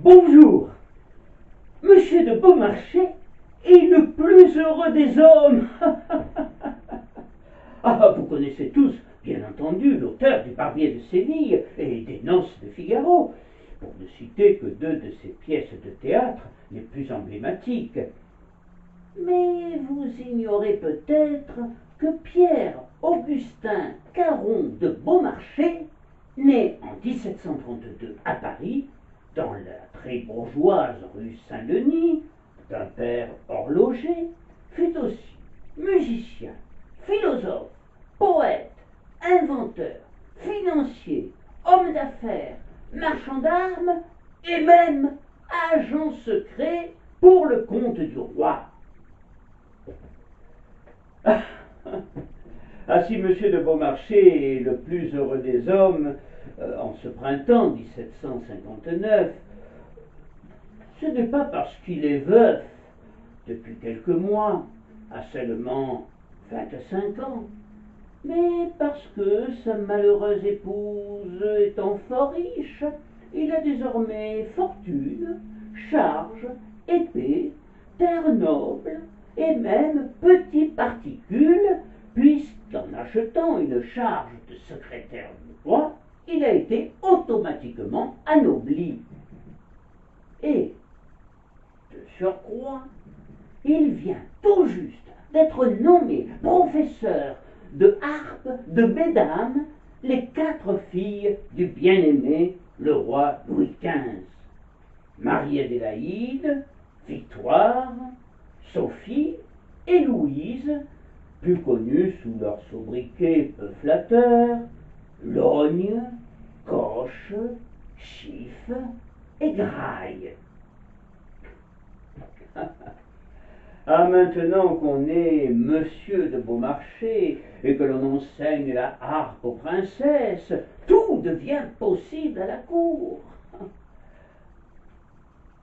Bonjour, Monsieur de Beaumarchais est le plus heureux des hommes. Ah, vous connaissez tous, bien entendu, l'auteur du Barbier de Séville et des Noces de Figaro, pour ne citer que deux de ses pièces de théâtre les plus emblématiques. Mais vous ignorez peut-être que Pierre-Augustin Caron de Beaumarchais, né en 1732 à Paris, dans la très bourgeoise rue Saint-Denis, d'un père horloger, fut aussi musicien, philosophe, poète, inventeur, financier, homme d'affaires, marchand d'armes et même agent secret pour le compte du roi. Ah, si Monsieur de Beaumarchais est le plus heureux des hommes en ce printemps 1759, ce n'est pas parce qu'il est veuf depuis quelques mois, à seulement 25 ans, mais parce que sa malheureuse épouse étant fort riche, il a désormais fortune, charge, épée, terre noble et même petits particules, puisqu'en achetant une charge de secrétaire du roi, il a été automatiquement anobli. Et, de surcroît, il vient tout juste d'être nommé professeur de harpe de mesdames, les 4 filles du bien-aimé le roi Louis XV. Marie-Adélaïde, Victoire, Sophie et Louise, plus connues sous leur sobriquet peu flatteur, Logne, Coche, Chiffre et Graille. Ah, maintenant qu'on est Monsieur de Beaumarchais et que l'on enseigne la harpe aux princesses, tout devient possible à la cour.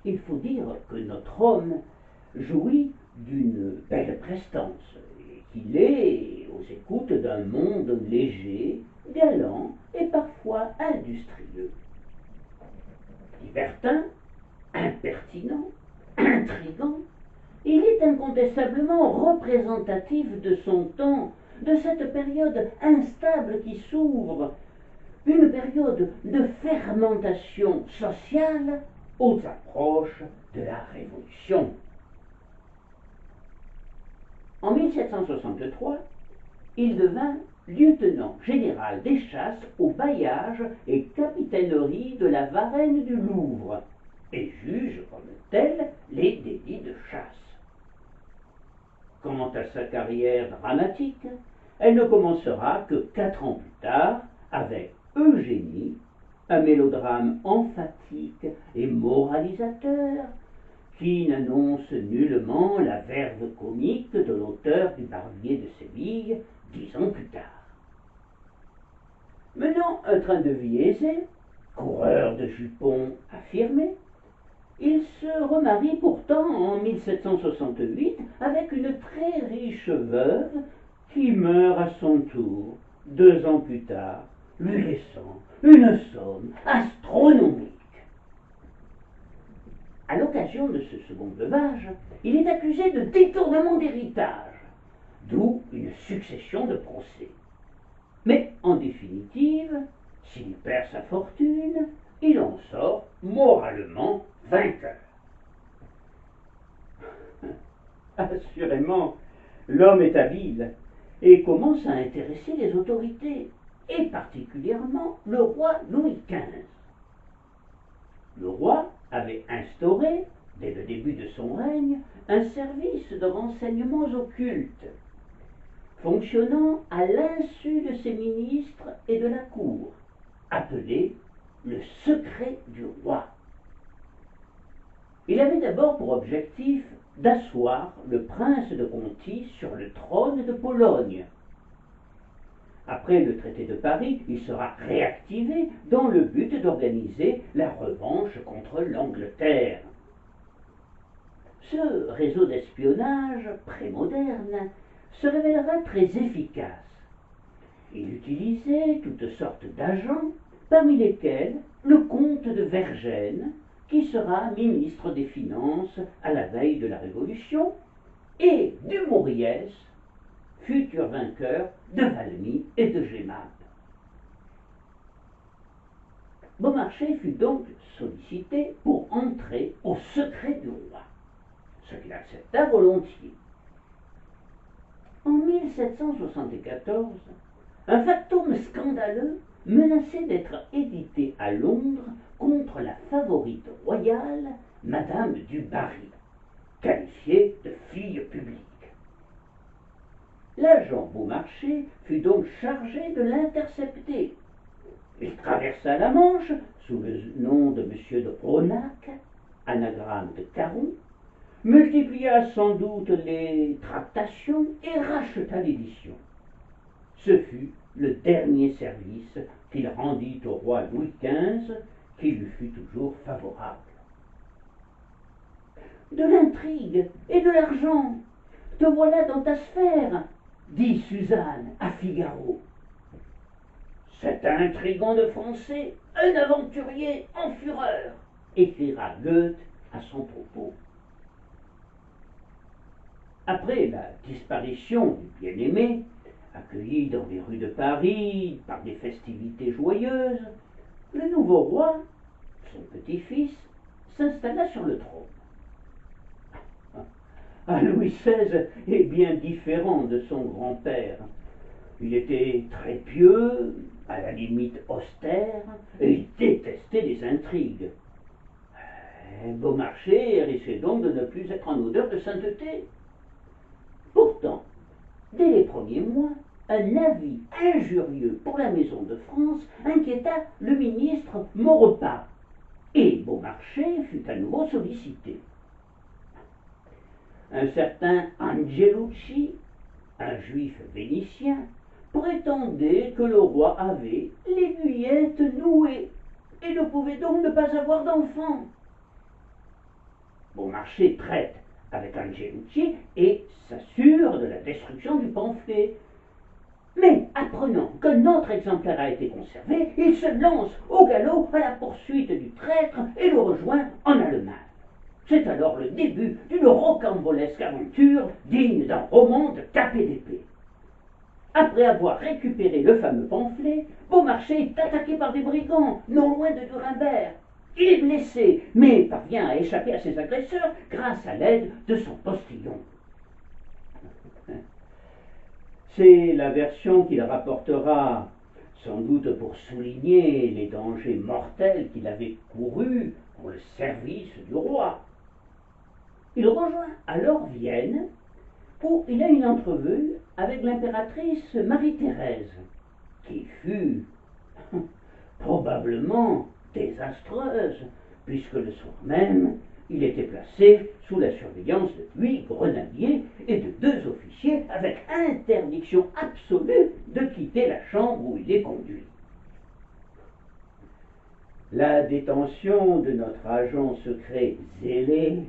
Il faut dire que notre homme jouit d'une belle prestance et qu'il est aux écoutes d'un monde léger, galant et parfois industrieux. Libertin, impertinent, intrigant, il est incontestablement représentatif de son temps, de cette période instable qui s'ouvre, une période de fermentation sociale aux approches de la Révolution. En 1763, il devint lieutenant général des chasses au bailliage et capitainerie de la Varenne du Louvre et juge comme tel les délits de chasse. Quant à sa carrière dramatique, elle ne commencera que 4 ans plus tard avec Eugénie, un mélodrame emphatique et moralisateur qui n'annonce nullement la verve comique de l'auteur du Barbier de Séville 10 ans plus tard. Menant un train de vie aisé, coureur de jupons affirmé, il se remarie pourtant en 1768 avec une très riche veuve qui meurt à son tour 2 ans plus tard, lui laissant une somme astronomique. À l'occasion de ce second veuvage, il est accusé de détournement d'héritage, d'où une succession de procès. Mais en définitive, s'il perd sa fortune, il en sort moralement vainqueur. Assurément, l'homme est habile et commence à intéresser les autorités, et particulièrement le roi Louis XV. Le roi avait instauré, dès le début de son règne, un service de renseignements occultes, fonctionnant à l'insu de ses ministres et de la cour, appelé le secret du roi. Il avait d'abord pour objectif d'asseoir le prince de Conti sur le trône de Pologne. Après le traité de Paris, il sera réactivé dans le but d'organiser la revanche contre l'Angleterre. Ce réseau d'espionnage prémoderne se révélera très efficace. Il utilisait toutes sortes d'agents, parmi lesquels le comte de Vergennes, qui sera ministre des Finances à la veille de la Révolution, et Dumouriez, futur vainqueur de Valmy et de Jemmapes. Beaumarchais fut donc sollicité pour entrer au secret du roi, ce qu'il accepta volontiers. En 1774, un factum scandaleux menaçait d'être édité à Londres contre la favorite royale, Madame du Barry, qualifiée de fille publique. L'agent Beaumarchais fut donc chargé de l'intercepter. Il traversa la Manche sous le nom de M. de Ronac, anagramme de Caron, multiplia sans doute les tractations et racheta l'édition. Ce fut le dernier service qu'il rendit au roi Louis XV, qui lui fut toujours favorable. De l'intrigue et de l'argent, te voilà dans ta sphère, dit Suzanne à Figaro. C'est un intrigant de Français, un aventurier en fureur, écrira Goethe à son propos. Après la disparition du bien-aimé, accueilli dans les rues de Paris par des festivités joyeuses, le nouveau roi, son petit-fils, s'installa sur le trône. Louis XVI est bien différent de son grand-père. Il était très pieux, à la limite austère, et il détestait les intrigues. Beaumarchais risquait donc de ne plus être en odeur de sainteté. Pourtant, dès les premiers mois, un avis injurieux pour la maison de France inquiéta le ministre Maurepas, et Beaumarchais fut à nouveau sollicité. Un certain Angelucci, un juif vénitien, prétendait que le roi avait l'aiguillette nouée et ne pouvait donc ne pas avoir d'enfant. Beaumarchais traite avec Angelucci et s'assure de la destruction du pamphlet. Mais apprenant que notre exemplaire a été conservé, il se lance au galop à la poursuite du traître et le rejoint en Allemagne. C'est alors le début d'une rocambolesque aventure digne d'un roman de Cap et d'épée. Après avoir récupéré le fameux pamphlet, Beaumarchais est attaqué par des brigands, non loin de Nuremberg. Il est blessé, mais parvient à échapper à ses agresseurs grâce à l'aide de son postillon. C'est la version qu'il rapportera, sans doute pour souligner les dangers mortels qu'il avait courus pour le service du roi. Il rejoint alors Vienne, où il a une entrevue avec l'impératrice Marie-Thérèse, qui fut probablement désastreuse, puisque le soir même, il était placé sous la surveillance de 8 grenadiers et de 2 officiers, avec interdiction absolue de quitter la chambre où il est conduit. La détention de notre agent secret zélé,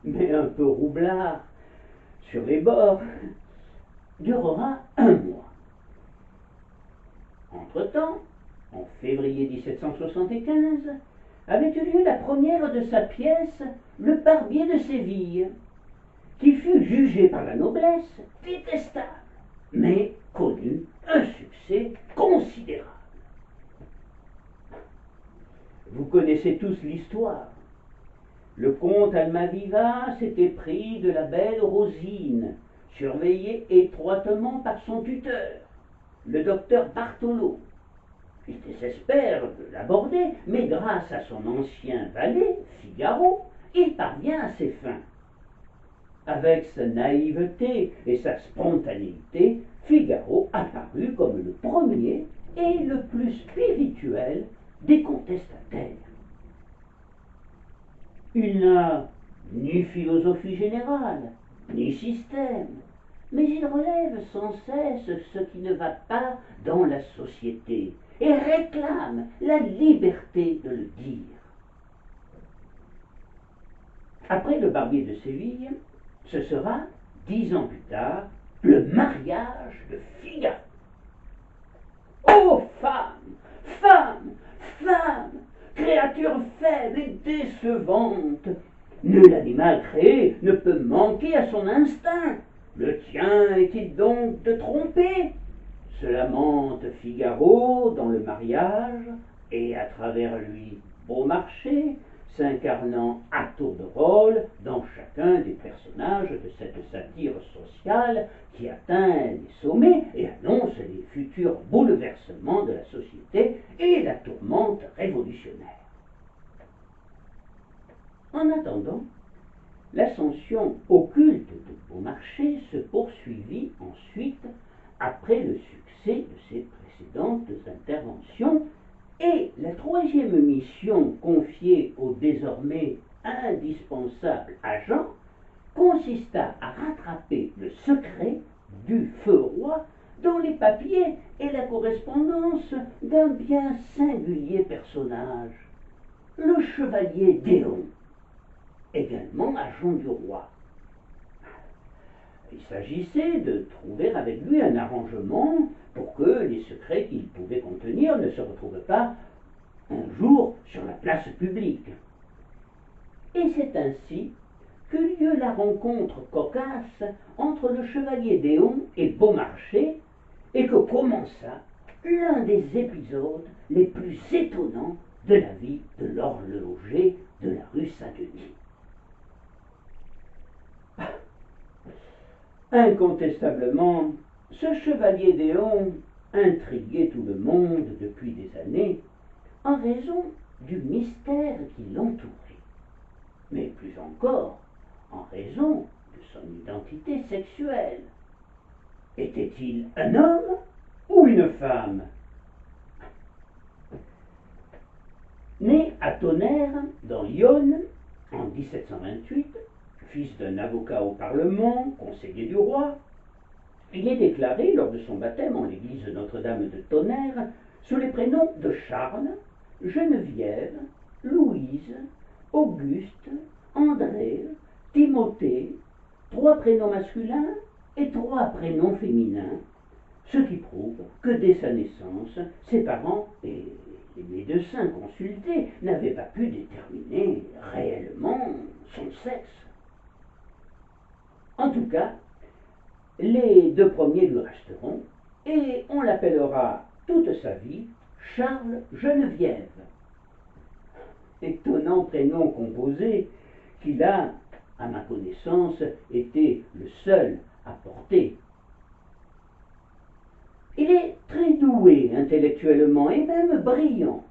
mais un peu roublard, sur les bords, durera 1 mois. Entre-temps, en février 1775, avait eu lieu la première de sa pièce Le Barbier de Séville, qui fut jugée par la noblesse détestable, mais connut un succès considérable. Vous connaissez tous l'histoire. Le comte Almaviva s'était pris de la belle Rosine, surveillée étroitement par son tuteur, le docteur Bartholo. Il désespère de l'aborder, mais grâce à son ancien valet, Figaro, il parvient à ses fins. Avec sa naïveté et sa spontanéité, Figaro apparut comme le premier et le plus spirituel des contestataires. Il n'a ni philosophie générale, ni système, mais il relève sans cesse ce qui ne va pas dans la société et réclame la liberté de le dire. Après le Barbier de Séville, ce sera, 10 ans plus tard, le mariage de Figaro. Ô femme, femme, femme, créature créature faible et décevante. Nul animal créé ne peut manquer à son instinct. Le tien est-il donc de tromper? Se lamente Figaro dans le mariage, et à travers lui Beaumarchais, s'incarnant à tour de rôle dans chacun des personnages de cette satire sociale qui atteint les sommets et annonce les futurs bouleversements de la société et la tourmente révolutionnaire. En attendant, l'ascension occulte de Beaumarchais se poursuivit ensuite après le succès de ses précédentes interventions, et la troisième mission confiée au désormais indispensable agent consista à rattraper le secret du feu roi dans les papiers et la correspondance d'un bien singulier personnage, le chevalier Déon, également agent du roi. Il s'agissait de trouver avec lui un arrangement pour que les secrets qu'il pouvait contenir ne se retrouvent pas un jour sur la place publique. Et c'est ainsi que lieu la rencontre cocasse entre le chevalier Déon et Beaumarchais, et que commença l'un des épisodes les plus étonnants de la vie de l'horloger de la rue Saint-Denis. Incontestablement, ce chevalier Déon intriguait tout le monde depuis des années en raison du mystère qui l'entourait, mais plus encore en raison de son identité sexuelle. Était-il un homme ou une femme? Né à Tonnerre, dans l'Yonne, en 1728, fils d'un avocat au Parlement, conseiller du roi, il est déclaré lors de son baptême en l'église Notre-Dame de Tonnerre sous les prénoms de Charles, Geneviève, Louise, Auguste, André, Timothée, 3 prénoms masculins et 3 prénoms féminins, ce qui prouve que dès sa naissance, ses parents et les médecins consultés n'avaient pas pu déterminer réellement son sexe. En tout cas, les 2 premiers lui resteront, et on l'appellera toute sa vie Charles Geneviève. Étonnant prénom composé qu'il a, à ma connaissance, été le seul à porter. Il est très doué intellectuellement et même brillant.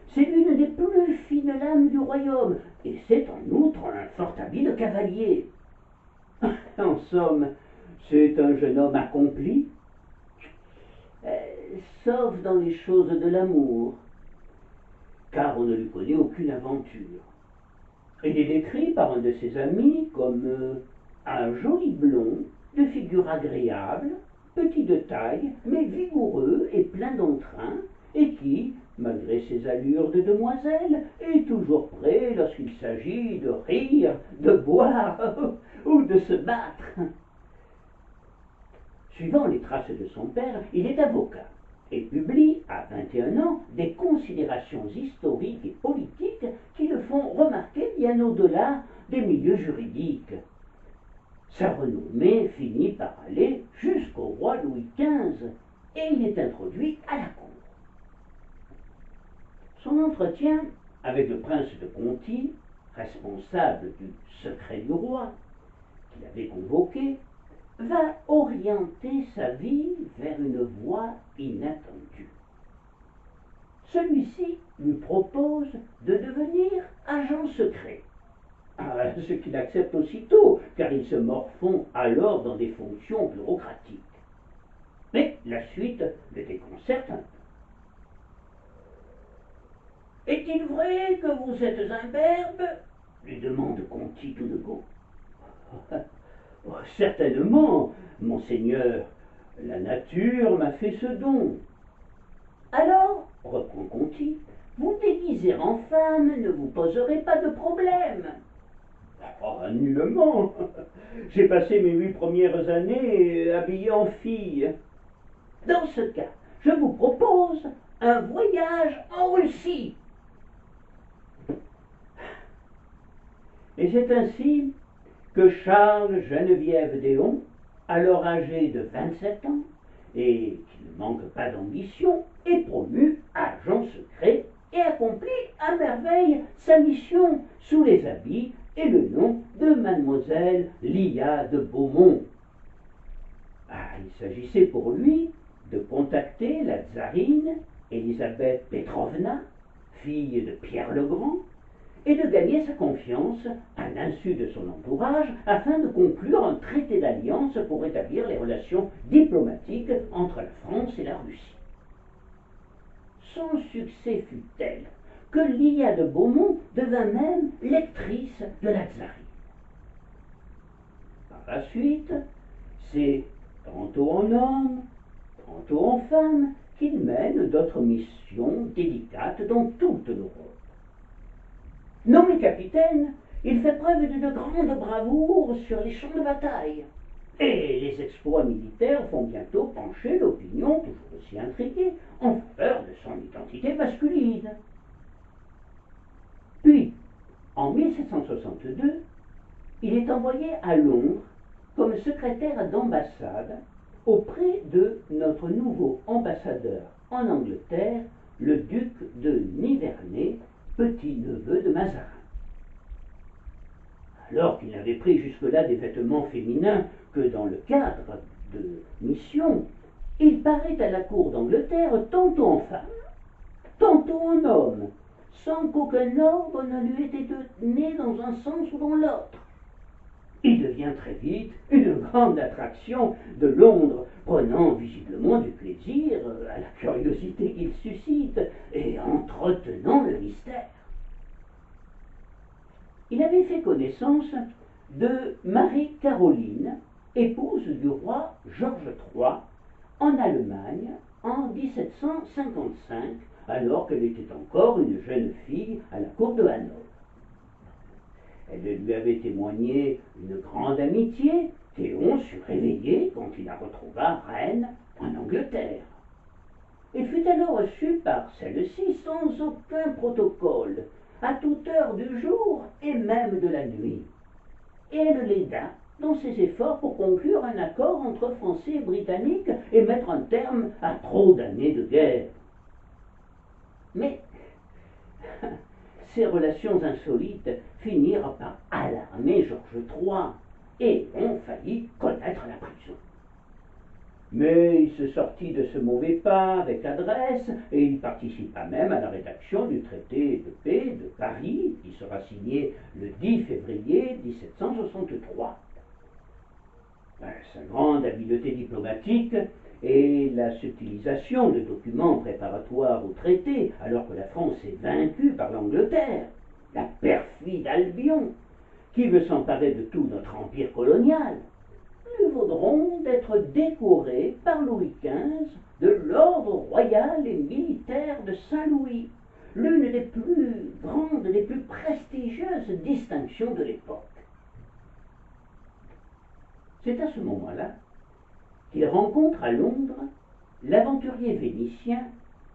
C'est l'une des plus fines lames du royaume, et c'est en outre un fort habile cavalier. En somme, c'est un jeune homme accompli, sauf dans les choses de l'amour, car on ne lui connaît aucune aventure. Il est décrit par un de ses amis comme un joli blond, de figure agréable, petit de taille, mais vigoureux et plein d'entrain, et qui, malgré ses allures de demoiselle, est toujours prêt lorsqu'il s'agit de rire, de boire ou de se battre. Suivant les traces de son père, il est avocat et publie à 21 ans des considérations historiques et politiques qui le font remarquer bien au-delà des milieux juridiques. Sa renommée finit par aller jusqu'au roi Louis XV et il est introduit à la cour. Son entretien avec le prince de Conti, responsable du secret du roi, qu'il avait convoqué, va orienter sa vie vers une voie inattendue. Celui-ci lui propose de devenir agent secret, ce qu'il accepte aussitôt, car il se morfond alors dans des fonctions bureaucratiques. Mais la suite le déconcerte un peu. Est-il vrai que vous êtes imberbe? Lui demande Conti tout de go. Certainement, monseigneur, la nature m'a fait ce don. Alors, reprend Conti, vous déguiser en femme ne vous poserez pas de problème. Oh, nullement. J'ai passé mes 8 premières années habillé en fille. Dans ce cas, je vous propose un voyage en Russie. Et c'est ainsi que Charles Geneviève d'Éon, alors âgé de 27 ans, et qui ne manque pas d'ambition, est promu agent secret et accomplit à merveille sa mission sous les habits et le nom de mademoiselle Lia de Beaumont. Il s'agissait pour lui de contacter la tsarine Elisabeth Petrovna, fille de Pierre le Grand, et de gagner sa confiance à l'insu de son entourage afin de conclure un traité d'alliance pour établir les relations diplomatiques entre la France et la Russie. Son succès fut tel que Lia de Beaumont devint même lectrice de la tsarine. Par la suite, c'est tantôt en homme, tantôt en femme qu'il mène d'autres missions délicates dans toute l'Europe. Nommé capitaine, il fait preuve d'une grande bravoure sur les champs de bataille. Et les exploits militaires font bientôt pencher l'opinion, toujours aussi intriguée, en faveur de son identité masculine. Puis, en 1762, il est envoyé à Londres comme secrétaire d'ambassade auprès de notre nouveau ambassadeur en Angleterre, le duc de Nivernais, petit-neveu de Mazarin. Alors qu'il n'avait pris jusque-là des vêtements féminins que dans le cadre de mission, il paraît à la cour d'Angleterre tantôt en femme, tantôt en homme, sans qu'aucun ordre ne lui ait été donné dans un sens ou dans l'autre. Il devient très vite une grande attraction de Londres, prenant visiblement du plaisir à la curiosité qu'il suscite et entretenant le mystère. Il avait fait connaissance de Marie-Caroline, épouse du roi Georges III, en Allemagne en 1755, alors qu'elle était encore une jeune fille à la cour de Hanovre. Elle lui avait témoigné une grande amitié, Théon sut réveiller quand il la retrouva reine en Angleterre. Il fut alors reçu par celle-ci sans aucun protocole, à toute heure du jour et même de la nuit. Et elle l'aida dans ses efforts pour conclure un accord entre Français et Britanniques et mettre un terme à trop d'années de guerre. Mais ces relations insolites finirent par alarmer Georges III et ont failli connaître la prison. Mais il se sortit de ce mauvais pas avec adresse et il participa même à la rédaction du traité de paix de Paris qui sera signé le 10 février 1763. Sa grande habileté diplomatique et la subtilisation de documents préparatoires au traité, alors que la France est vaincue par l'Angleterre, la perfide Albion, qui veut s'emparer de tout notre empire colonial, lui vaudront d'être décoré par Louis XV de l'ordre royal et militaire de Saint-Louis, l'une des plus grandes, des plus prestigieuses distinctions de l'époque. C'est à ce moment-là qu'il rencontre à Londres l'aventurier vénitien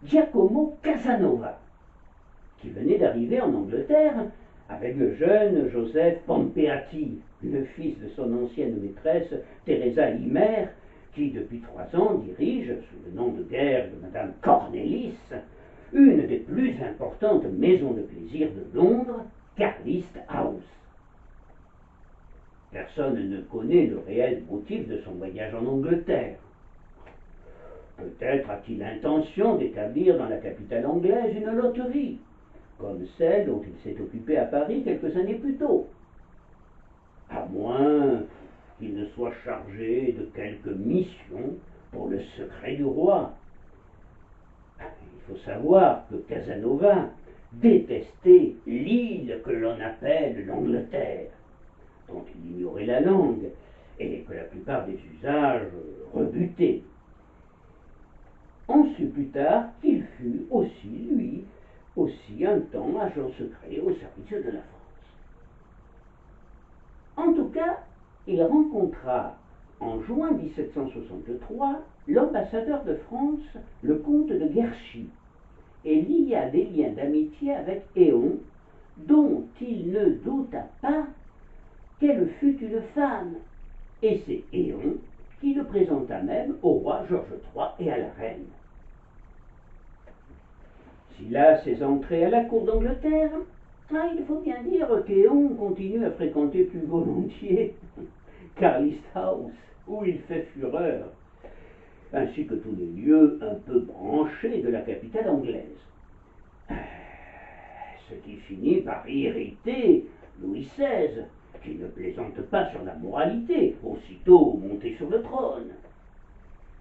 Giacomo Casanova, qui venait d'arriver en Angleterre avec le jeune Joseph Pompeati, le fils de son ancienne maîtresse Teresa Imer, qui depuis 3 ans dirige, sous le nom de guerre de Madame Cornelis, une des plus importantes maisons de plaisir de Londres, Carlist House. Personne ne connaît le réel motif de son voyage en Angleterre. Peut-être a-t-il l'intention d'établir dans la capitale anglaise une loterie, comme celle dont il s'est occupé à Paris quelques années plus tôt. À moins qu'il ne soit chargé de quelque mission pour le secret du roi. Il faut savoir que Casanova détestait l'île que l'on appelle l'Angleterre, dont il ignorait la langue et que la plupart des usages rebutaient. On sut plus tard qu'il fut lui aussi un temps agent secret au service de la France. En tout cas, il rencontra en juin 1763 l'ambassadeur de France, le comte de Guerchy, et lia des liens d'amitié avec Éon, dont il ne douta pas qu'elle fût une femme, et c'est Éon qui le présenta même au roi Georges III et à la reine. S'il a ses entrées à la cour d'Angleterre, il faut bien dire qu'Éon continue à fréquenter plus volontiers Carlist House, où il fait fureur, ainsi que tous les lieux un peu branchés de la capitale anglaise. Ce qui finit par irriter Louis XVI, qui ne plaisante pas sur la moralité, aussitôt monté sur le trône,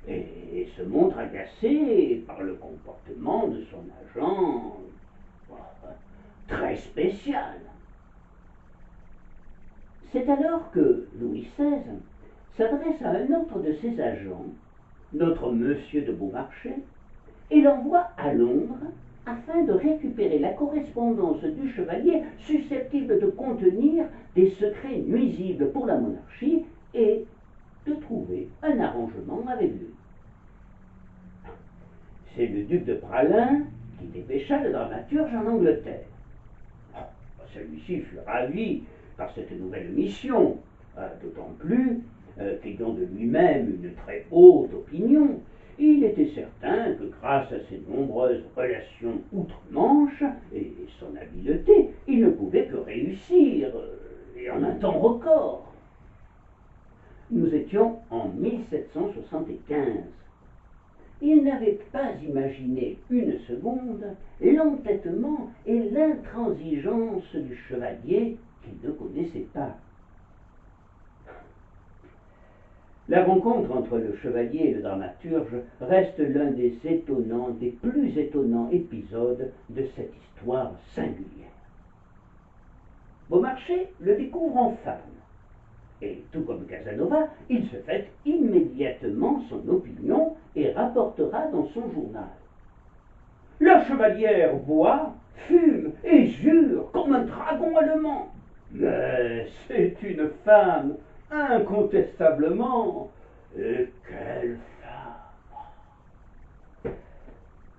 et se montre agacé par le comportement de son agent très spécial. C'est alors que Louis XVI s'adresse à un autre de ses agents, notre Monsieur de Beaumarchais, et l'envoie à Londres afin de récupérer la correspondance du chevalier susceptible de contenir des secrets nuisibles pour la monarchie et de trouver un arrangement avec lui. C'est le duc de Praslin qui dépêcha le dramaturge en Angleterre. Celui-ci fut ravi par cette nouvelle mission, d'autant plus qu'ayant de lui-même une très haute opinion, il était certain que grâce à ses nombreuses relations outre-Manche et son habileté, il ne pouvait que réussir, et en un temps record. Nous étions en 1775. Il n'avait pas imaginé une seconde l'entêtement et l'intransigeance du chevalier qu'il ne connaissait pas. La rencontre entre le chevalier et le dramaturge reste l'un des plus étonnants épisodes de cette histoire singulière. Beaumarchais le découvre en femme, et tout comme Casanova, il se fait immédiatement son opinion et rapportera dans son journal. La chevalière boit, fume et jure comme un dragon allemand. Mais c'est une femme, incontestablement. Et quelle femme!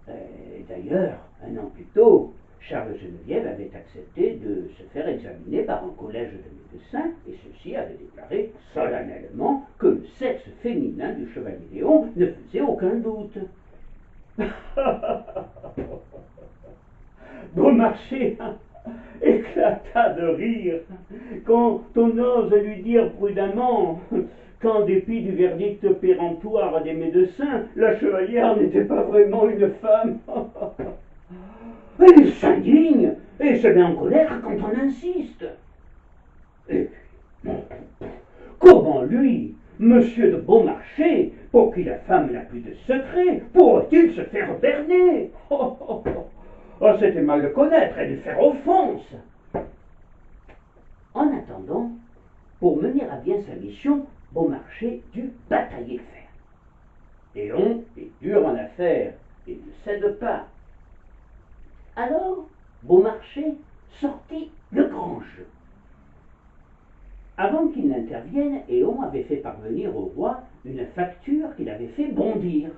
Et d'ailleurs, un an plus tôt, Charles Geneviève avait accepté de se faire examiner par un collège de médecins, et ceux-ci avaient déclaré solennellement que le sexe féminin du chevalier Léon ne faisait aucun doute. Beaumarchais éclata de rire quand on ose lui dire prudemment qu'en dépit du verdict péremptoire des médecins, la chevalière n'était pas vraiment une femme. Il s'indigne et se met en colère quand on insiste. Et puis, comment lui, Monsieur de Beaumarchais, pour qui la femme n'a plus de secret, pourrait-il se faire berner? C'était mal le connaître et lui faire offense. En attendant, pour mener à bien sa mission, Beaumarchais dut batailler fer. Léon est dur en affaires et ne cède pas. Alors, Beaumarchais sortit le grand jeu. Avant qu'il n'intervienne, Éon avait fait parvenir au roi une facture qu'il avait fait bondir.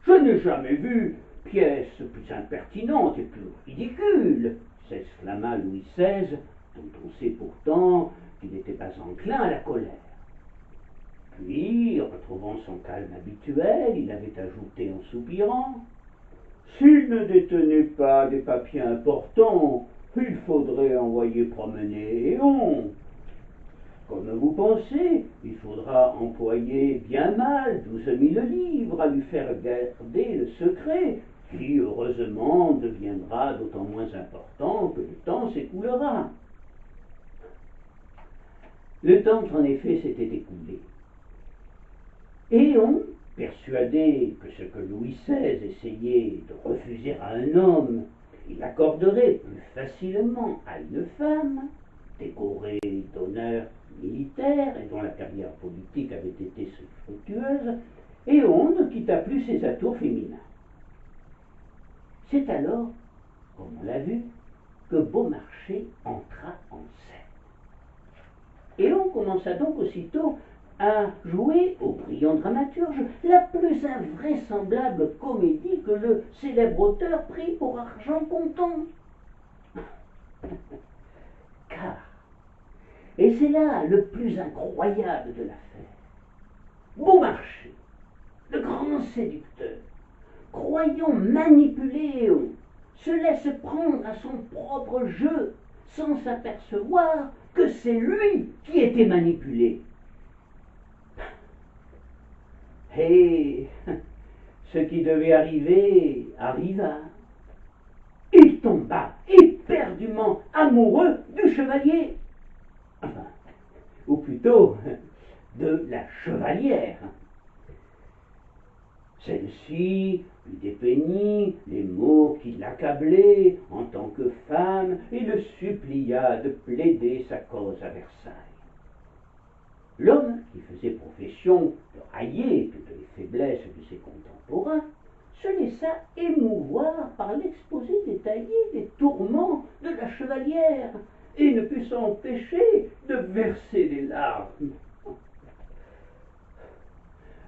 Je n'ai jamais vu pièce plus impertinente et plus ridicule, s'exclama Louis XVI, dont on sait pourtant qu'il n'était pas enclin à la colère. Puis, retrouvant son calme habituel, il avait ajouté en soupirant: s'il ne détenait pas des papiers importants, il faudrait envoyer promener Éon. Comme vous pensez, il faudra employer bien mal 12 000 livres à lui faire garder le secret, qui heureusement deviendra d'autant moins important que le temps s'écoulera. Le temps en effet s'était écoulé. Éon, persuadé que ce que Louis XVI essayait de refuser à un homme, il accorderait plus facilement à une femme, décorée d'honneurs militaires et dont la carrière politique avait été fructueuse, Éon ne quitta plus ses atours féminins. C'est alors, comme on l'a vu, que Beaumarchais entra en scène. Éon commença donc aussitôt à jouer au brillant dramaturge la plus invraisemblable comédie que le célèbre auteur prit pour argent comptant. Car Et c'est là le plus incroyable de l'affaire. Beaumarchais, le grand séducteur, croyant manipuler Léon, se laisse prendre à son propre jeu sans s'apercevoir que c'est lui qui était manipulé. Et ce qui devait arriver arriva. Il tomba éperdument amoureux du chevalier, enfin, ou plutôt de la chevalière. Celle-ci lui dépeignit les maux qui l'accablaient en tant que femme et le supplia de plaider sa cause à Versailles. L'homme, qui faisait profession de railler toutes les faiblesses de ses contemporains, se laissa émouvoir par l'exposé détaillé des tourments de la chevalière et ne put s'empêcher de verser des larmes.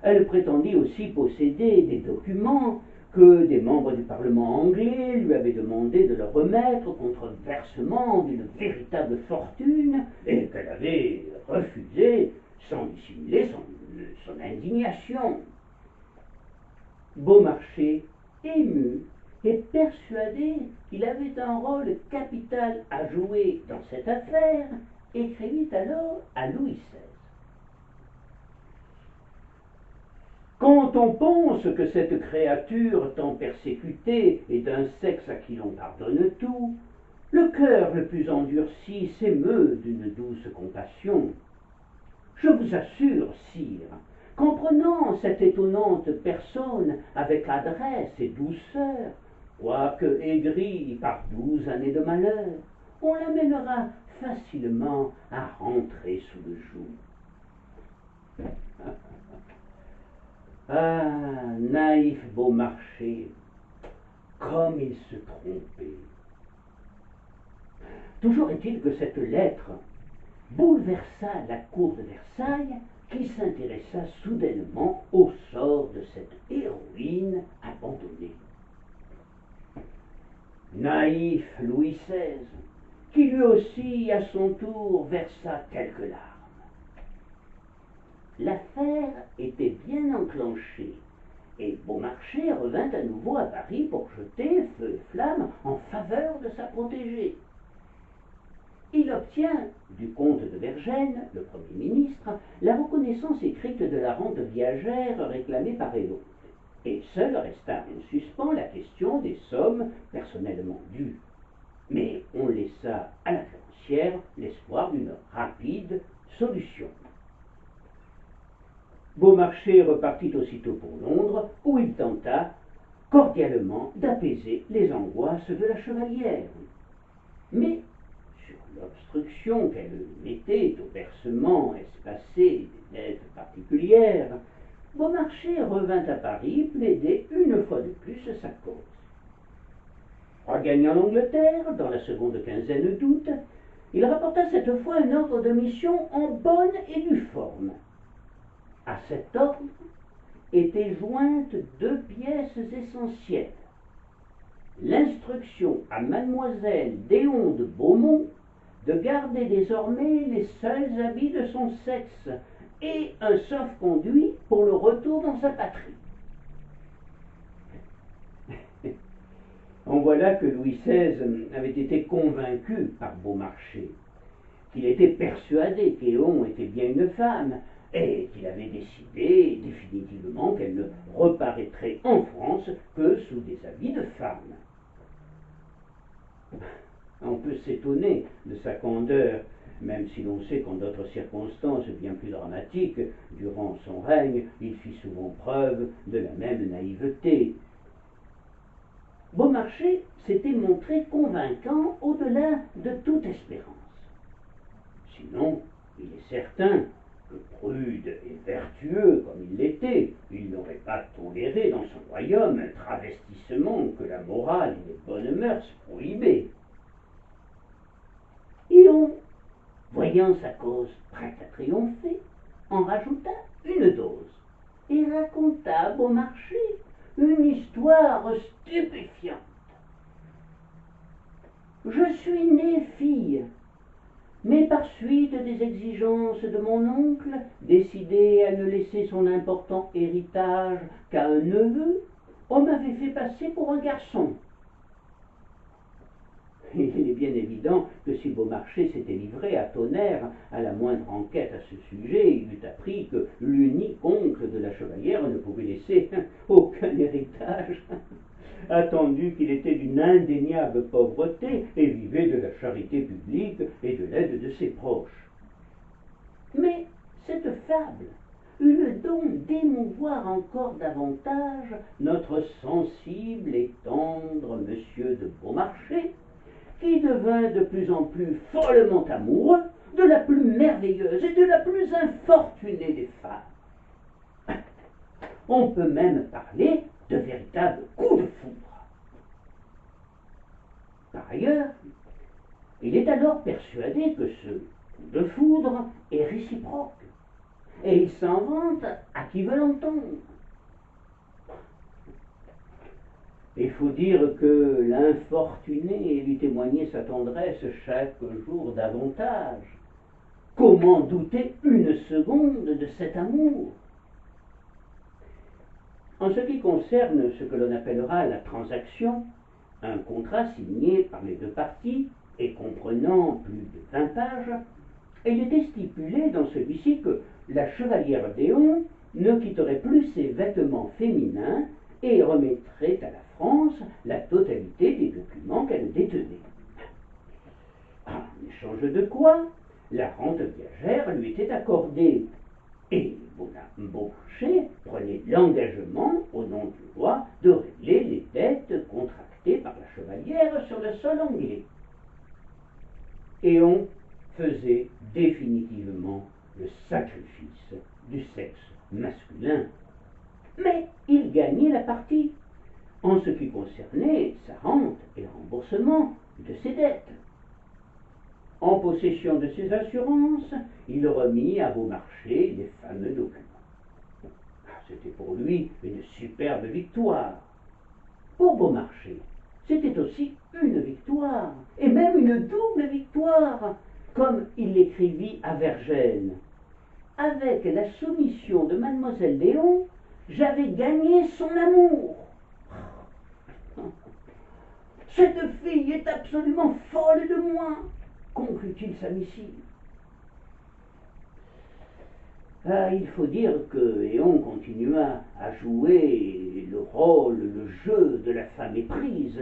Elle prétendit aussi posséder des documents que des membres du Parlement anglais lui avaient demandé de leur remettre contre versement d'une véritable fortune et qu'elle avait refusé sans dissimuler son indignation. Beaumarchais, ému et persuadé qu'il avait un rôle capital à jouer dans cette affaire, écrivit alors à Louis XVI. Quand on pense que cette créature tant persécutée est d'un sexe à qui l'on pardonne tout, le cœur le plus endurci s'émeut d'une douce compassion. Je vous assure, sire, qu'en prenant cette étonnante personne avec adresse et douceur, quoique aigrie par 12 années de malheur, on l'amènera facilement à rentrer sous le joug. Ah, naïf Beaumarchais, comme il se trompait. Toujours est-il que cette lettre bouleversa la cour de Versailles, qui s'intéressa soudainement au sort de cette héroïne abandonnée. Naïf Louis XVI, qui lui aussi à son tour versa quelques larmes. L'affaire était bien enclenchée, et Beaumarchais revint à nouveau à Paris pour jeter feu et flamme en faveur de sa protégée. Il obtient du comte de Vergennes, le Premier ministre, la reconnaissance écrite de la rente viagère réclamée par Léon. Et seule resta en suspens la question des sommes personnellement dues. Mais on laissa à la créancière l'espoir d'une rapide solution. Beaumarchais repartit aussitôt pour Londres, où il tenta cordialement d'apaiser les angoisses de la chevalière. Mais sur l'obstruction qu'elle mettait au versement espacé des dettes particulières, Beaumarchais revint à Paris plaider une fois de plus sa cause. Regagnant l'Angleterre dans la seconde quinzaine d'août, il rapporta cette fois un ordre de mission en bonne et due forme. À cet ordre étaient jointes 2 pièces essentielles. L'instruction à mademoiselle Déon de Beaumont de garder désormais les seuls habits de son sexe et un sauf-conduit pour le retour dans sa patrie. On voit là que Louis XVI avait été convaincu par Beaumarchais, qu'il était persuadé qu'Éon était bien une femme, et qu'il avait décidé définitivement qu'elle ne reparaîtrait en France que sous des habits de femme. On peut s'étonner de sa candeur, même si l'on sait qu'en d'autres circonstances bien plus dramatiques, durant son règne, il fit souvent preuve de la même naïveté. Beaumarchais s'était montré convaincant au-delà de toute espérance. Sinon, il est certain que prude et vertueux comme il l'était, il n'aurait pas toléré dans son royaume un travestissement que la morale et les bonnes mœurs prohibaient. Léon, voyant sa cause prête à triompher, en rajouta une dose et raconta à Beaumarchais une histoire stupéfiante. Je suis née fille, mais par suite des exigences de mon oncle, décidé à ne laisser son important héritage qu'à un neveu, on m'avait fait passer pour un garçon. Il est bien évident que si Beaumarchais s'était livré à Tonnerre à la moindre enquête à ce sujet, il eût appris que l'unique oncle de la chevalière ne pouvait laisser aucun héritage, attendu qu'il était d'une indéniable pauvreté et vivait de la charité publique et de l'aide de ses proches. Mais cette fable eut le don d'émouvoir encore davantage notre sensible et tendre monsieur de Beaumarchais, qui devint de plus en plus follement amoureux de la plus merveilleuse et de la plus infortunée des femmes. On peut même parler de véritables coups de foudre. Par ailleurs, il est alors persuadé que ce coup de foudre est réciproque, et il s'en vante à qui veut l'entendre. Il faut dire que l'infortuné lui témoignait sa tendresse chaque jour davantage. Comment douter une seconde de cet amour? En ce qui concerne ce que l'on appellera la transaction, un contrat signé par les deux parties et comprenant plus de 20 pages, il était stipulé dans celui-ci que la chevalière d'Éon ne quitterait plus ses vêtements féminins et remettrait à la France la totalité des documents qu'elle détenait. En échange de quoi, la rente viagère lui était accordée, et Beaumarchais prenait l'engagement, au nom du roi, de régler les dettes contractées par la chevalière sur le sol anglais. Et on faisait définitivement le sacrifice du sexe masculin. Mais il gagnait la partie en ce qui concernait sa rente et le remboursement de ses dettes. En possession de ses assurances, il remit à Beaumarchais les fameux documents. C'était pour lui une superbe victoire. Pour Beaumarchais, c'était aussi une victoire, et même une double victoire, comme il l'écrivit à Vergennes. Avec la soumission de mademoiselle Léon, j'avais gagné son amour. Cette fille est absolument folle de moi, conclut-il sa missive. Il faut dire que Léon continua à jouer le rôle, le jeu de la femme éprise,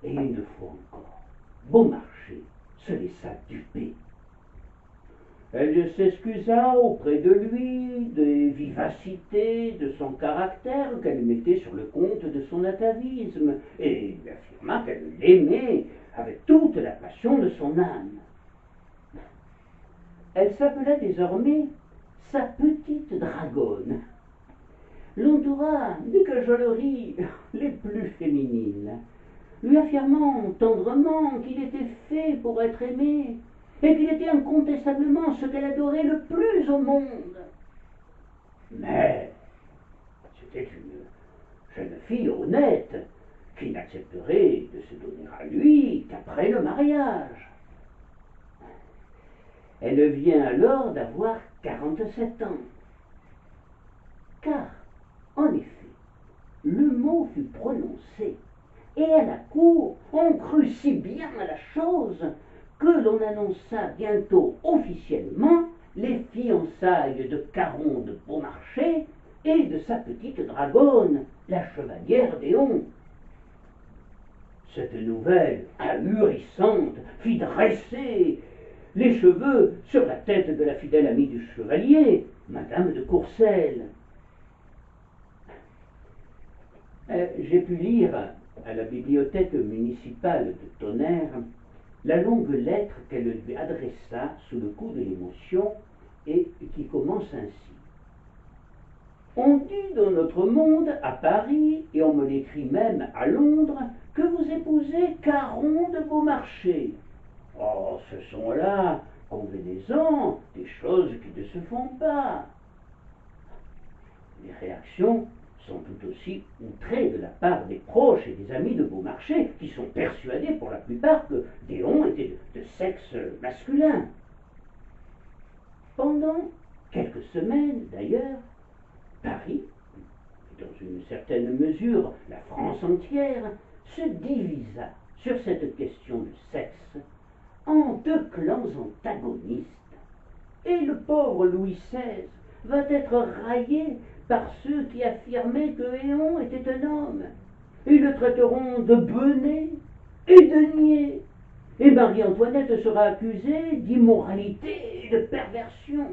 et une fois encore, Beaumarchais se laissa duper. Elle s'excusa auprès de lui des vivacités de son caractère qu'elle mettait sur le compte de son atavisme, et lui affirma qu'elle l'aimait avec toute la passion de son âme. Elle s'appela désormais sa petite dragonne. L'entoura de cajoleries les plus féminines, lui affirmant tendrement qu'il était fait pour être aimé, et qu'il était incontestablement ce qu'elle adorait le plus au monde. Mais c'était une jeune fille honnête qui n'accepterait de se donner à lui qu'après le mariage. Elle vient alors d'avoir 47 ans. Car, en effet, le mot fut prononcé, et à la cour, on crut si bien à la chose que l'on annonça bientôt officiellement les fiançailles de Caron de Beaumarchais et de sa petite dragonne, la chevalière d'Éon. Cette nouvelle ahurissante fit dresser les cheveux sur la tête de la fidèle amie du chevalier, Madame de Courcelles. J'ai pu lire à la bibliothèque municipale de Tonnerre la longue lettre qu'elle lui adressa sous le coup de l'émotion et qui commence ainsi. On dit dans notre monde, à Paris, et on me l'écrit même à Londres, que vous épousez Caron de Beaumarchais. Oh, ce sont là, convenez-en, des choses qui ne se font pas. Les réactions sont tout aussi outrées de la part des proches et des amis de Beaumarchais, qui sont persuadés pour la plupart que Déon était de sexe masculin. Pendant quelques semaines, d'ailleurs, Paris, et dans une certaine mesure la France entière, se divisa sur cette question de sexe en deux clans antagonistes. Et le pauvre Louis XVI va être raillé par ceux qui affirmaient que Léon était un homme. Ils le traiteront de benet et de niais. Et Marie-Antoinette sera accusée d'immoralité et de perversion.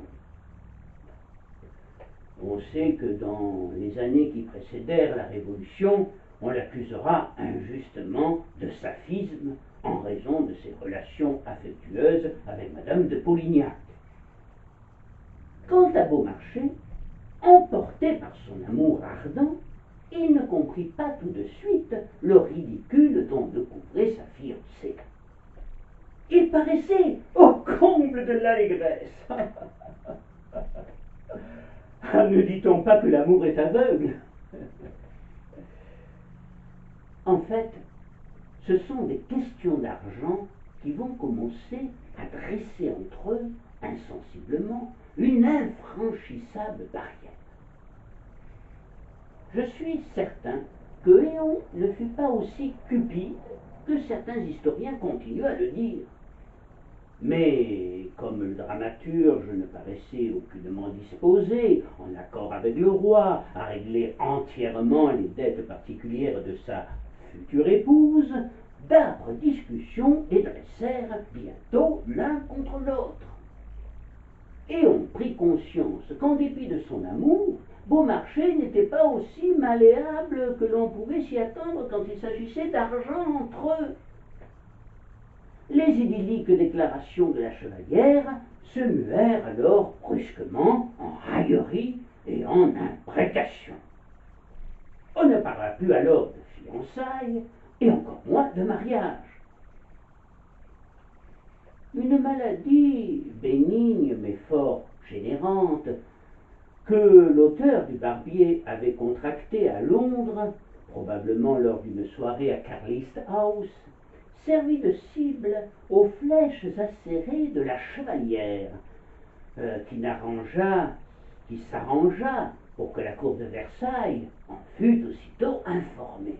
On sait que dans les années qui précédèrent la Révolution, on l'accusera injustement de saphisme en raison de ses relations affectueuses avec Madame de Polignac. Quant à Beaumarchais, emporté par son amour ardent, il ne comprit pas tout de suite le ridicule dont le couvrait sa fiancée. Il paraissait au comble de l'allégresse. Ne dit-on pas que l'amour est aveugle? En fait, ce sont des questions d'argent qui vont commencer à dresser entre eux, insensiblement, une infranchissable barrière. Je suis certain que Léon ne fut pas aussi cupide que certains historiens continuent à le dire. Mais comme le dramaturge ne paraissait aucunement disposé, en accord avec le roi, à régler entièrement les dettes particulières de sa future épouse, d'âpres discussions les dressèrent bientôt l'un contre l'autre. Et on prit conscience qu'en dépit de son amour, Beaumarchais n'était pas aussi malléable que l'on pouvait s'y attendre quand il s'agissait d'argent entre eux. Les idylliques déclarations de la chevalière se muèrent alors brusquement en railleries et en imprécations. On ne parla plus alors de fiançailles et encore moins de mariage. Une maladie bénigne mais fort générante que l'auteur du Barbier avait contractée à Londres, probablement lors d'une soirée à Carlist House, servit de cible aux flèches acérées de la chevalière, qui s'arrangea pour que la cour de Versailles en fût aussitôt informée.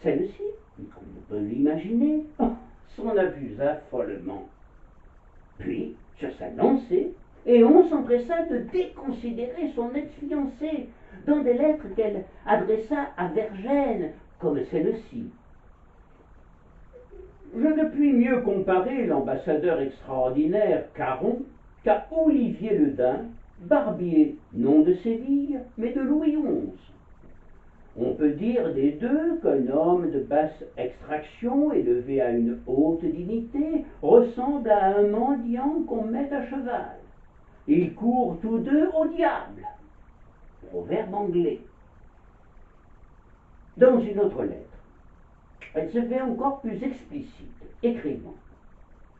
Celle-ci, comme on peut l'imaginer, s'en abusa follement. Puis, sur sa lancée, Léon s'empressa de déconsidérer son ex-fiancée dans des lettres qu'elle adressa à Vergennes, comme celle-ci. Je ne puis mieux comparer l'ambassadeur extraordinaire Caron qu'à Olivier le Daim, Barbier, non de Séville, mais de Louis XI. On peut dire des deux qu'un homme de basse extraction, élevé à une haute dignité, ressemble à un mendiant qu'on met à cheval. Ils courent tous deux au diable. Proverbe anglais. Dans une autre lettre, elle se fait encore plus explicite, écrivant: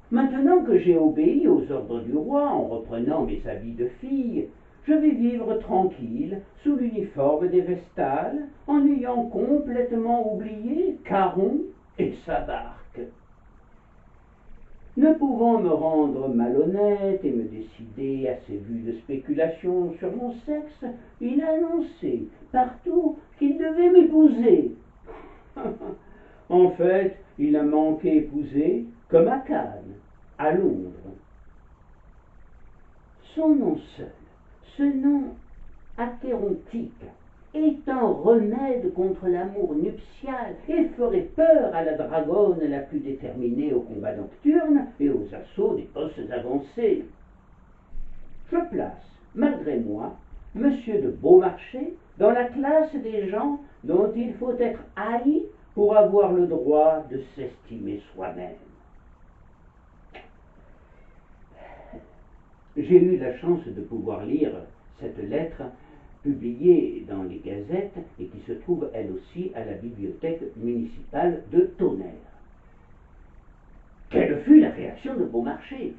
Maintenant que j'ai obéi aux ordres du roi en reprenant mes habits de fille, je vais vivre tranquille sous l'uniforme des Vestales, en ayant complètement oublié Caron et sa barque. Ne pouvant me rendre malhonnête et me décider à ses vues de spéculation sur mon sexe, il a annoncé partout qu'il devait m'épouser. En fait, il a manqué épouser comme à Cannes, à Londres. Son nom seul, ce nom achérontique, est un remède contre l'amour nuptial et ferait peur à la dragonne la plus déterminée au combat nocturne et aux assauts des postes avancés. Je place, malgré moi, M. de Beaumarchais dans la classe des gens dont il faut être haï pour avoir le droit de s'estimer soi-même. J'ai eu la chance de pouvoir lire cette lettre publiée dans les gazettes et qui se trouve elle aussi à la bibliothèque municipale de Tonnerre. Quelle fut la réaction de Beaumarchais?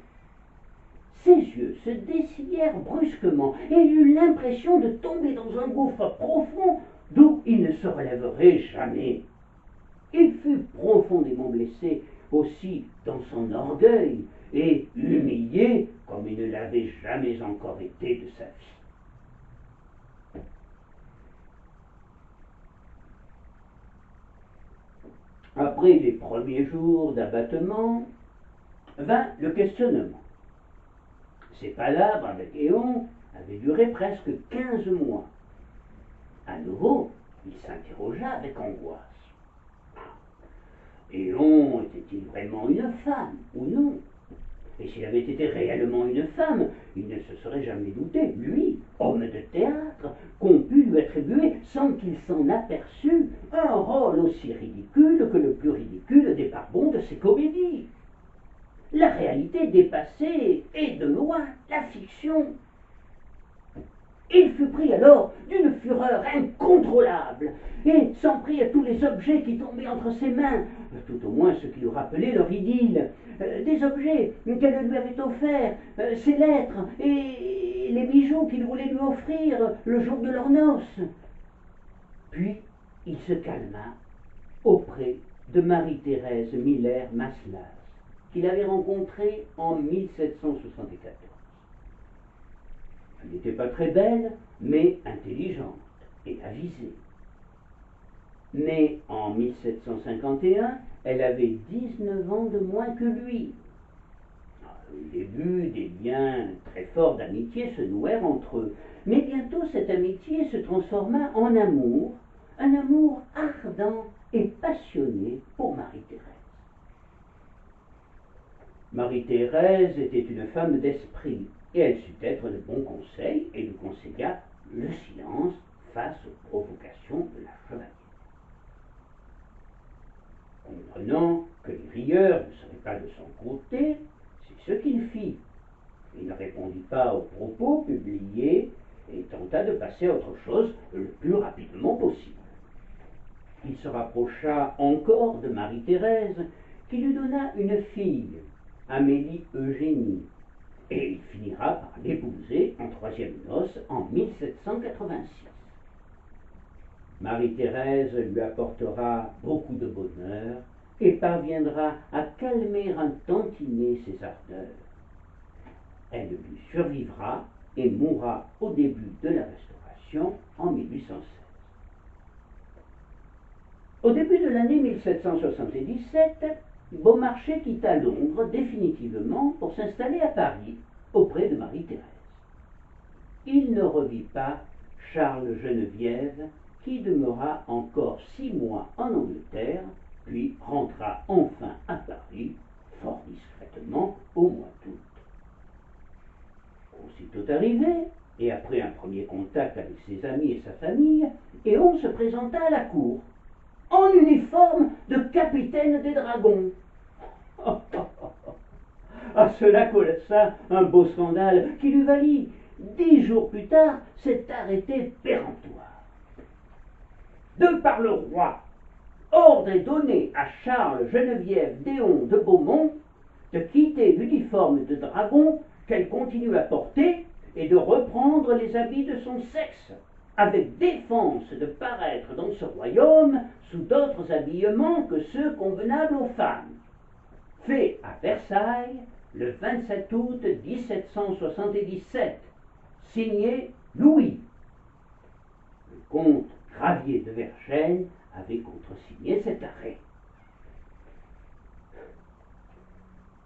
Ses yeux se dessillèrent brusquement et il eut l'impression de tomber dans un gouffre profond d'où il ne se relèverait jamais. Il fut profondément blessé aussi dans son orgueil et humilié comme il ne l'avait jamais encore été de sa vie. Après les premiers jours d'abattement, vint le questionnement. Ces palabres avec Éon avaient duré presque 15 mois. À nouveau, il s'interrogea avec angoisse. Éon était-il vraiment une femme ou non? Et s'il avait été réellement une femme, il ne se serait jamais douté, lui, homme de théâtre, qu'on pût lui attribuer, sans qu'il s'en aperçût, un rôle aussi ridicule que le plus ridicule des barbons de ses comédies. La réalité dépassait, et de loin, la fiction. Il fut pris alors d'une fureur incontrôlable et s'en prit à tous les objets qui tombaient entre ses mains, tout au moins ce qui lui rappelait leur idylle, des objets qu'elle lui avait offerts, ses lettres et les bijoux qu'il voulait lui offrir le jour de leurs noces. Puis il se calma auprès de Marie-Thérèse Miller-Maslas, qu'il avait rencontrée en 1774. Elle n'était pas très belle, mais intelligente et avisée. Née en 1751, elle avait 19 ans de moins que lui. Au début, des liens très forts d'amitié se nouèrent entre eux, mais bientôt cette amitié se transforma en amour, un amour ardent et passionné pour Marie-Thérèse. Marie-Thérèse était une femme d'esprit, et elle sut être de bons conseils et lui conseilla le silence face aux provocations de la chevalière. Comprenant que les rieurs ne seraient pas de son côté, c'est ce qu'il fit. Il ne répondit pas aux propos publiés et tenta de passer à autre chose le plus rapidement possible. Il se rapprocha encore de Marie-Thérèse, qui lui donna une fille, Amélie Eugénie, et il finira par l'épouser en troisième noces en 1786. Marie-Thérèse lui apportera beaucoup de bonheur et parviendra à calmer un tantinet ses ardeurs. Elle lui survivra et mourra au début de la Restauration en 1816. Au début de l'année 1777, Beaumarchais quitta Londres définitivement pour s'installer à Paris auprès de Marie-Thérèse. Il ne revit pas Charles Geneviève, qui demeura encore 6 mois en Angleterre, puis rentra enfin à Paris, fort discrètement, au mois d'août. Aussitôt arrivé, et après un premier contact avec ses amis et sa famille, Éon se présenta à la cour, en uniforme de capitaine des dragons. À cela causa un beau scandale qui lui valit, 10 jours plus tard, cet arrêté péremptoire. De par le roi, ordre est donné à Charles Geneviève d'Éon de Beaumont de quitter l'uniforme de dragon qu'elle continue à porter et de reprendre les habits de son sexe, avec défense de paraître dans ce royaume sous d'autres habillements que ceux convenables aux femmes. Fait à Versailles le 27 août 1777, signé Louis. Le comte Gravier de Vergennes avait contresigné cet arrêt.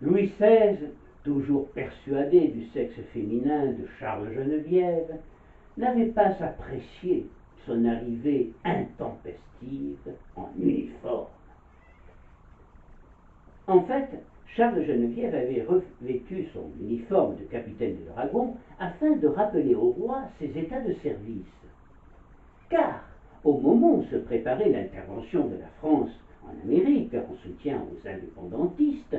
Louis XVI, toujours persuadé du sexe féminin de Charles Geneviève, n'avait pas apprécié son arrivée intempestive en uniforme. En fait, Charles Geneviève avait revêtu son uniforme de capitaine de dragon afin de rappeler au roi ses états de service. Car, au moment où se préparait l'intervention de la France en Amérique en soutien aux indépendantistes,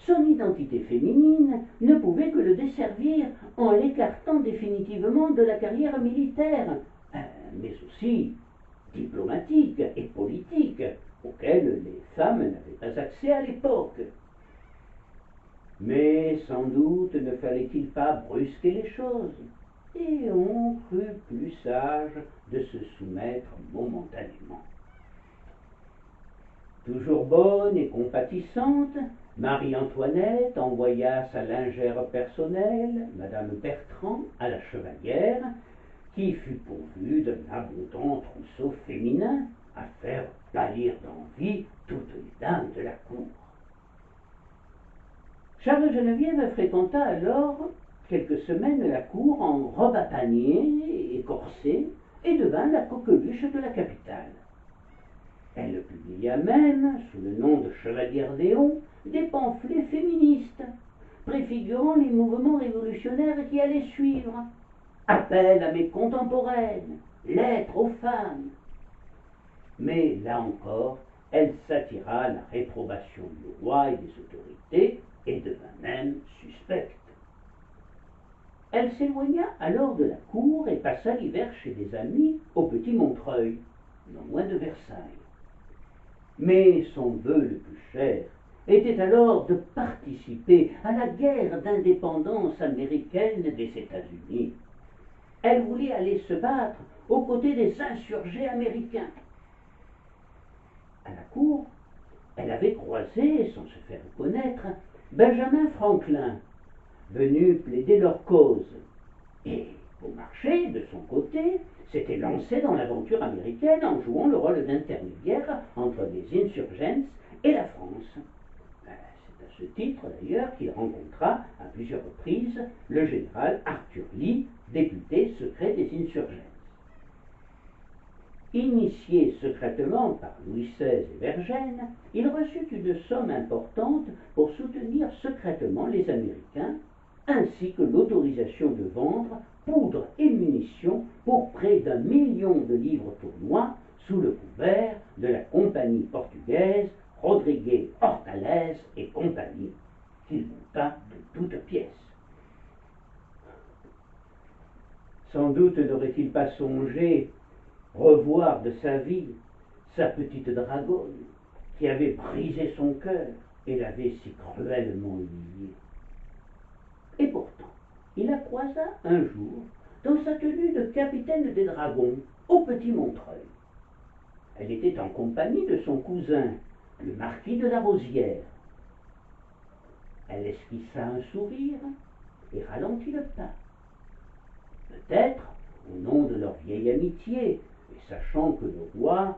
son identité féminine ne pouvait que le desservir en l'écartant définitivement de la carrière militaire, mais aussi diplomatique et politique, auxquelles les femmes n'avaient pas accès à l'époque. Mais sans doute ne fallait-il pas brusquer les choses, et on crut plus sage de se soumettre momentanément. Toujours bonne et compatissante, Marie-Antoinette envoya sa lingère personnelle, Madame Bertrand, à la chevalière, qui fut pourvue d'un abondant trousseau féminin à faire pâlir d'envie toutes les dames de la cour. Charles Geneviève fréquenta alors quelques semaines la cour en robe à panier et corset et devint la coqueluche de la capitale. Elle publia même, sous le nom de Chevalière d'Éon, des pamphlets féministes, préfigurant les mouvements révolutionnaires qui allaient suivre. Appel à mes contemporaines, lettres aux femmes. Mais là encore, elle s'attira la réprobation du roi et des autorités et devint même suspecte. Elle s'éloigna alors de la cour et passa l'hiver chez des amis au Petit Montreuil, non loin de Versailles. Mais son vœu le plus cher était alors de participer à la guerre d'indépendance américaine des États-Unis. Elle voulait aller se battre aux côtés des insurgés américains. À la cour, elle avait croisé, sans se faire reconnaître, Benjamin Franklin, venu plaider leur cause. Et Beaumarchais, de son côté, s'était lancé dans l'aventure américaine en jouant le rôle d'intermédiaire entre les insurgents et la France. C'est à ce titre, d'ailleurs, qu'il rencontra à plusieurs reprises le général Arthur Lee, député secret des insurgents. Initié secrètement par Louis XVI et Vergennes, il reçut une somme importante pour soutenir secrètement les Américains, ainsi que l'autorisation de vendre poudre et munitions pour près d'1 million de livres tournois sous le couvert de la compagnie portugaise Rodrigues Hortalès et compagnie, qu'il monta de toutes pièces. Sans doute n'aurait-il pas songé revoir de sa vie sa petite dragonne qui avait brisé son cœur et l'avait si cruellement humilié. Et pourtant, il la croisa un jour dans sa tenue de capitaine des dragons au Petit Montreuil. Elle était en compagnie de son cousin, le marquis de la Rosière. Elle esquissa un sourire et ralentit le pas. Peut-être, au nom de leur vieille amitié, et sachant que le roi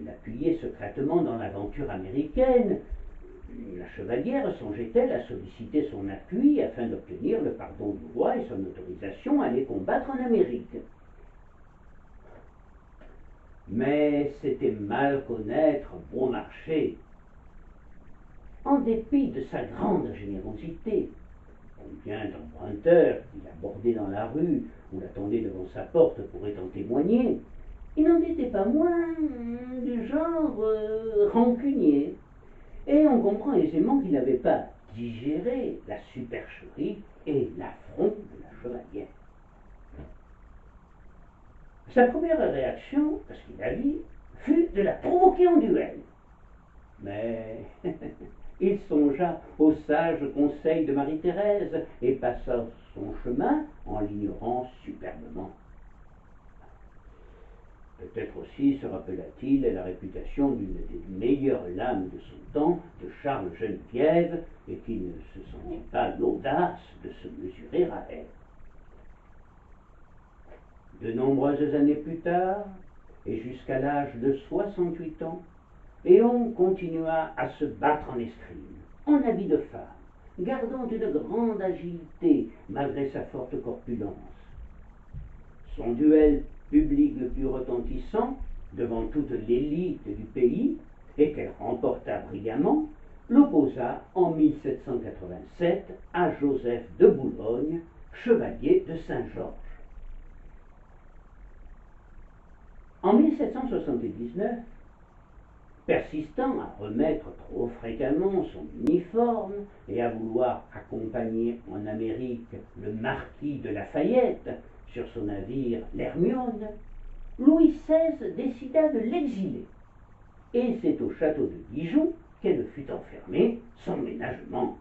l'appuyait secrètement dans l'aventure américaine, la chevalière songeait-elle à solliciter son appui afin d'obtenir le pardon du roi et son autorisation à aller combattre en Amérique. Mais c'était mal connaître Beaumarchais. En dépit de sa grande générosité, combien d'emprunteurs qu'il abordait dans la rue ou l'attendaient devant sa porte pourraient en témoigner, il n'en était pas moins du genre rancunier. Et on comprend aisément qu'il n'avait pas digéré la supercherie et l'affront de la chevalière. Sa première réaction, parce qu'il la vit, fut de la provoquer en duel. Mais il songea aux sages conseils de Marie-Thérèse et passa son chemin en l'ignorant superbement. Peut-être aussi se rappela-t-il la réputation d'une des meilleures lames de son temps, de Charles Geneviève, et qu'il ne se sentit pas l'audace de se mesurer à elle. De nombreuses années plus tard, et jusqu'à l'âge de 68 ans, Éon continua à se battre en escrime, en habit de femme, gardant une grande agilité malgré sa forte corpulence. Son duel public le plus retentissant, devant toute l'élite du pays, et qu'elle remporta brillamment, l'opposa en 1787 à Joseph de Boulogne, chevalier de Saint-Georges. En 1779, persistant à remettre trop fréquemment son uniforme et à vouloir accompagner en Amérique le marquis de Lafayette sur son navire l'Hermione, Louis XVI décida de l'exiler, et c'est au château de Dijon qu'elle fut enfermée sans ménagement.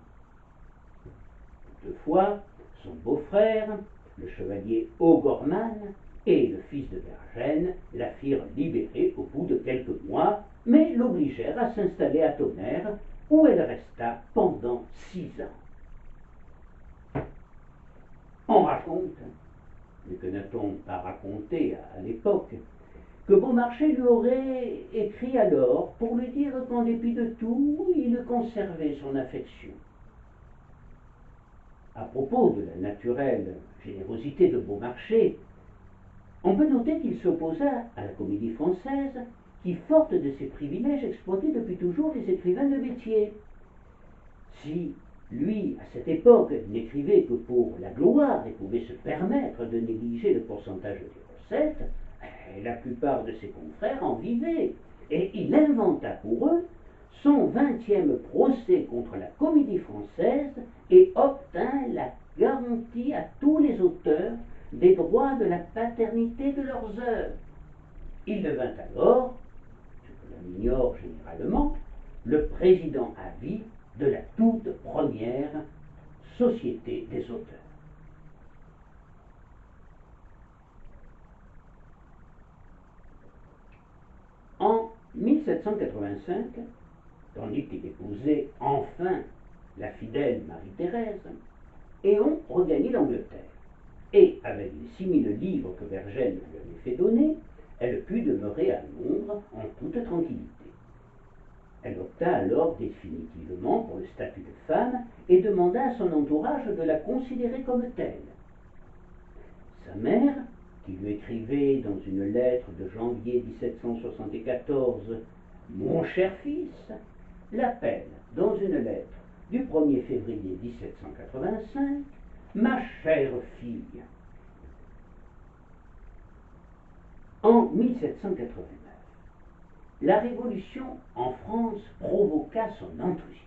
Toutefois, son beau-frère, le chevalier O'Gorman, et le fils de Vergennes la firent libérer au bout de quelques mois mais l'obligèrent à s'installer à Tonnerre, où elle resta pendant 6 ans. On raconte, mais que n'a-t-on pas raconté à l'époque, que Beaumarchais lui aurait écrit alors pour lui dire qu'en dépit de tout, il conservait son affection. À propos de la naturelle générosité de Beaumarchais, on peut noter qu'il s'opposa à la Comédie Française, qui, forte de ses privilèges, exploitait depuis toujours les écrivains de métier. Si lui, à cette époque, n'écrivait que pour la gloire et pouvait se permettre de négliger le pourcentage des recettes, la plupart de ses confrères en vivaient, et il inventa pour eux son 20e procès contre la Comédie Française et obtint la garantie à tous les auteurs des droits de la paternité de leurs œuvres. Il devint alors, ce que l'on ignore généralement, le président à vie de la toute première Société des auteurs. En 1785, tandis qu'il épousait enfin la fidèle Marie-Thérèse, Éon regagnit l'Angleterre, et avec les 6000 livres que Vergennes lui avait fait donner, elle put demeurer à Londres en toute tranquillité. Elle opta alors définitivement pour le statut de femme et demanda à son entourage de la considérer comme telle. Sa mère, qui lui écrivait dans une lettre de janvier 1774 « Mon cher fils », l'appelle dans une lettre du 1er février 1785 « Ma chère fille ». En 1789, la Révolution en France provoqua son enthousiasme,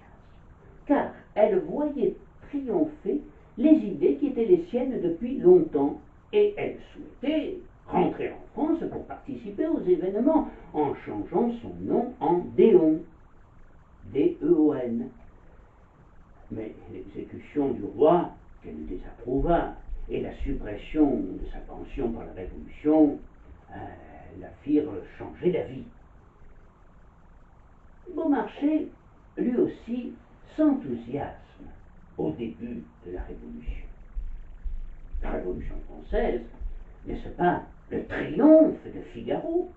car elle voyait triompher les idées qui étaient les siennes depuis longtemps, et elle souhaitait rentrer en France pour participer aux événements en changeant son nom en Déon, D-E-O-N. Mais l'exécution du roi, qu'elle désapprouva, et la suppression de sa pension par la Révolution, la firent changer d'avis. Beaumarchais, lui aussi, s'enthousiasme au début de la Révolution. La Révolution française, n'est-ce pas le triomphe de Figaro?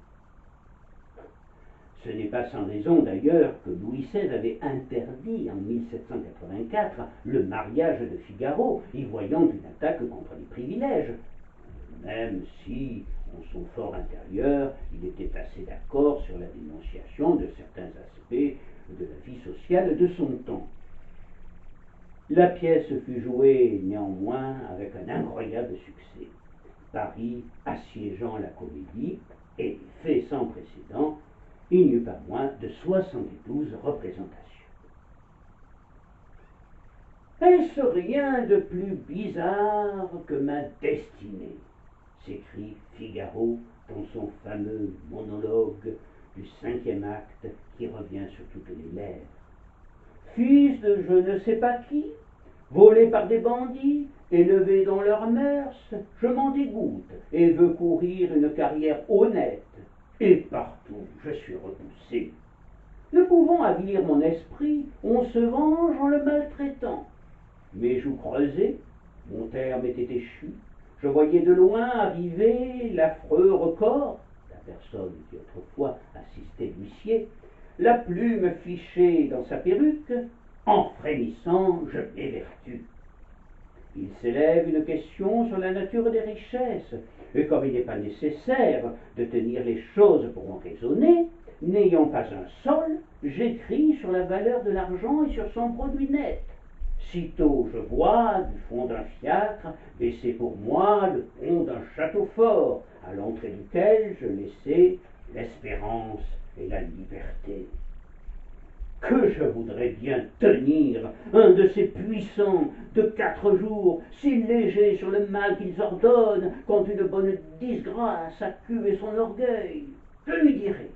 Ce n'est pas sans raison d'ailleurs que Louis XVI avait interdit en 1784 le mariage de Figaro, y voyant une attaque contre les privilèges, même si, en son fort intérieur, il était assez d'accord sur la dénonciation de certains aspects de la vie sociale de son temps. La pièce fut jouée néanmoins avec un incroyable succès, Paris assiégeant la Comédie, et, fait sans précédent, il n'y eut pas moins de 72 représentations. Est-ce rien de plus bizarre que ma destinée? S'écrie Figaro dans son fameux monologue du 5e acte qui revient sur toutes les lèvres. Fils de je ne sais pas qui, volé par des bandits, élevé dans leurs mœurs, je m'en dégoûte et veux courir une carrière honnête. Et partout je suis repoussé. Ne pouvant avilir mon esprit, on se venge en le maltraitant. Mes joues creusées, mon terme était échu, je voyais de loin arriver l'affreux record, la personne qui autrefois assistait l'huissier, la plume fichée dans sa perruque, en frémissant je m'évertue. Il s'élève une question sur la nature des richesses, et comme il n'est pas nécessaire de tenir les choses pour en raisonner, n'ayant pas un sol, j'écris sur la valeur de l'argent et sur son produit net. Sitôt je vois du fond d'un fiacre baisser pour moi le pont d'un château fort, à l'entrée duquel je laissais l'espérance et la liberté. Que je voudrais bien tenir un de ces puissants de 4 jours, si légers sur le mal qu'ils ordonnent, quand une bonne disgrâce accue son orgueil. Je lui dirai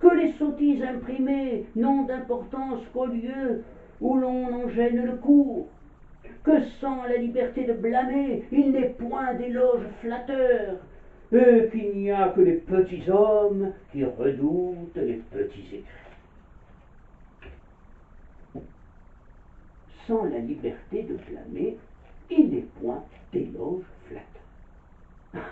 que les sottises imprimées n'ont d'importance qu'au lieu où l'on en gêne le cours, que sans la liberté de blâmer, il n'est point d'éloge flatteur, et qu'il n'y a que les petits hommes qui redoutent les petits écrits. Sans la liberté de blâmer, il n'est point d'éloge flatteur.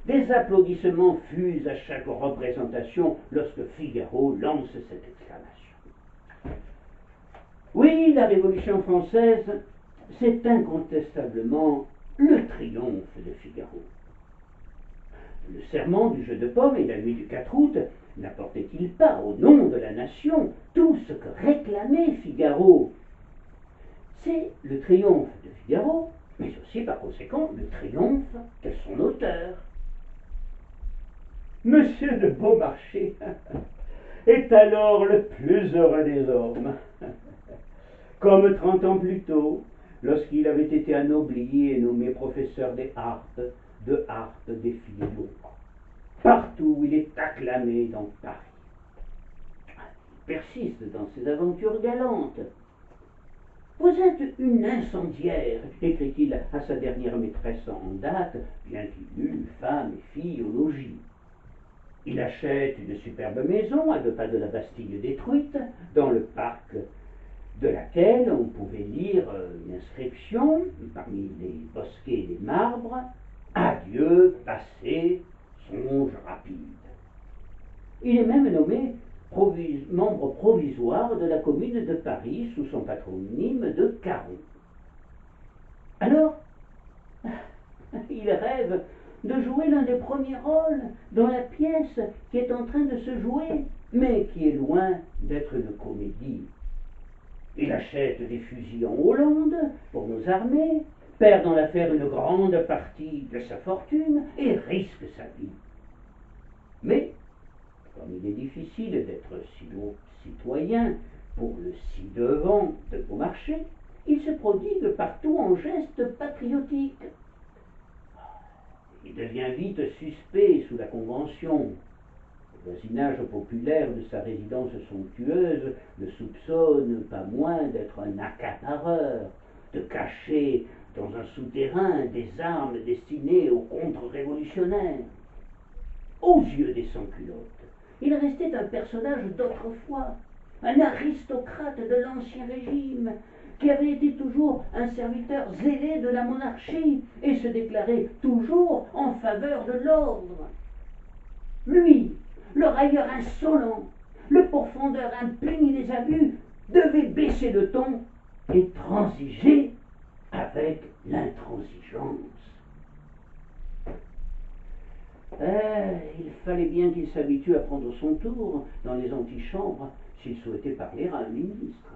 Des applaudissements fusent à chaque représentation lorsque Figaro lance cette exclamation. Oui, la Révolution française, c'est incontestablement le triomphe de Figaro. Le serment du jeu de paume et la nuit du 4 août n'apportait-il pas, au nom de la nation, tout ce que réclamait Figaro? C'est le triomphe de Figaro, mais aussi par conséquent le triomphe de son auteur. Monsieur de Beaumarchais est alors le plus heureux des hommes. Comme 30 ans plus tôt, lorsqu'il avait été anobli et nommé professeur des harpes des Filles. Partout il est acclamé dans Paris. Il persiste dans ses aventures galantes. Vous êtes une incendiaire, écrit-il à sa dernière maîtresse en date, bien qu'il eût femme et fille au logis. Il achète une superbe maison à 2 pas de la Bastille détruite, dans le parc de laquelle on pouvait lire une inscription parmi les bosquets des marbres: adieu, passé, songe rapide. Il est même nommé membre provisoire de la commune de Paris sous son patronyme de Caron. Alors, il rêve de jouer l'un des premiers rôles dans la pièce qui est en train de se jouer, mais qui est loin d'être une comédie. Il achète des fusils en Hollande pour nos armées, perd dans l'affaire une grande partie de sa fortune et risque sa vie. Mais, comme il est difficile d'être si bon citoyen pour le ci-devant de Beaumarchais, il se prodigue partout en gestes patriotiques. Il devient vite suspect sous la Convention. Le voisinage populaire de sa résidence somptueuse le soupçonne pas moins d'être un accapareur, de cacher dans un souterrain des armes destinées aux contre-révolutionnaires. Aux yeux des sans-culottes, il restait un personnage d'autrefois, un aristocrate de l'Ancien Régime, qui avait été toujours un serviteur zélé de la monarchie et se déclarait toujours en faveur de l'ordre. Lui, le railleur insolent, le pourfendeur impuni des abus, devait baisser le ton et transiger avec l'intransigeance. Il fallait bien qu'il s'habitue à prendre son tour dans les antichambres s'il souhaitait parler à un ministre.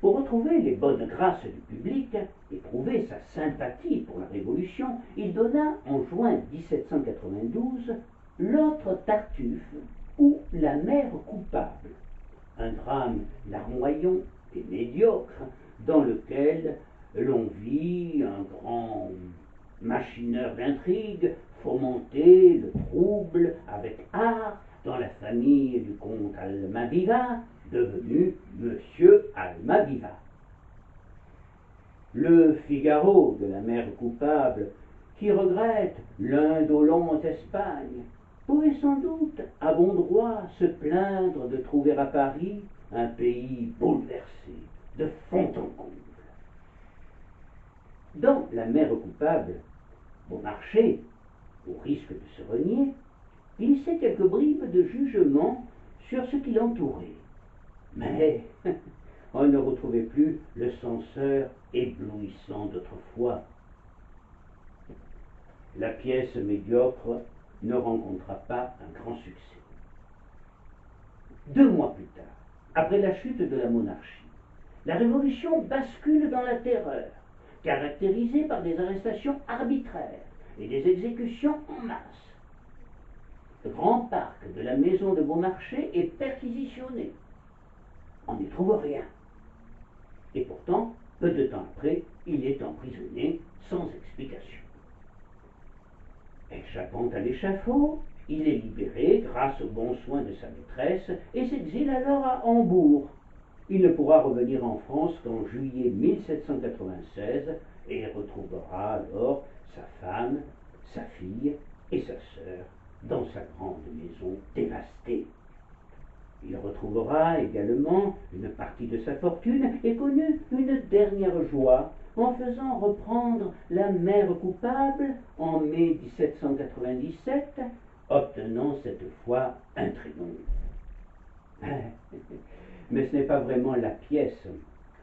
Pour retrouver les bonnes grâces du public et prouver sa sympathie pour la Révolution, il donna en juin 1792 L'autre Tartuffe ou La mère coupable, un drame larmoyant et médiocre dans lequel l'on vit un grand machineur d'intrigue fomenter le trouble avec art dans la famille du comte Almaviva, devenu Monsieur Almaviva. Le Figaro de la mère coupable, qui regrette l'indolente Espagne, pouvait sans doute, à bon droit, se plaindre de trouver à Paris un pays bouleversé, de fond en comble. Dans La mère coupable, Beaumarchais, au risque de se renier, glissait quelques bribes de jugement sur ce qui l'entourait. Mais on ne retrouvait plus le censeur éblouissant d'autrefois. La pièce médiocre ne rencontra pas un grand succès. 2 mois plus tard, après la chute de la monarchie, la Révolution bascule dans la terreur, caractérisée par des arrestations arbitraires et des exécutions en masse. Le grand parc de la maison de Beaumarchais est perquisitionné. On n'y trouve rien. Et pourtant, peu de temps après, il est emprisonné sans explication. Échappant à l'échafaud, il est libéré grâce aux bons soins de sa maîtresse et s'exile alors à Hambourg. Il ne pourra revenir en France qu'en juillet 1796, et retrouvera alors sa femme, sa fille et sa sœur dans sa grande maison dévastée. Il retrouvera également une partie de sa fortune et connut une dernière joie en faisant reprendre la mère coupable en mai 1797, obtenant cette fois un triomphe. Mais ce n'est pas vraiment la pièce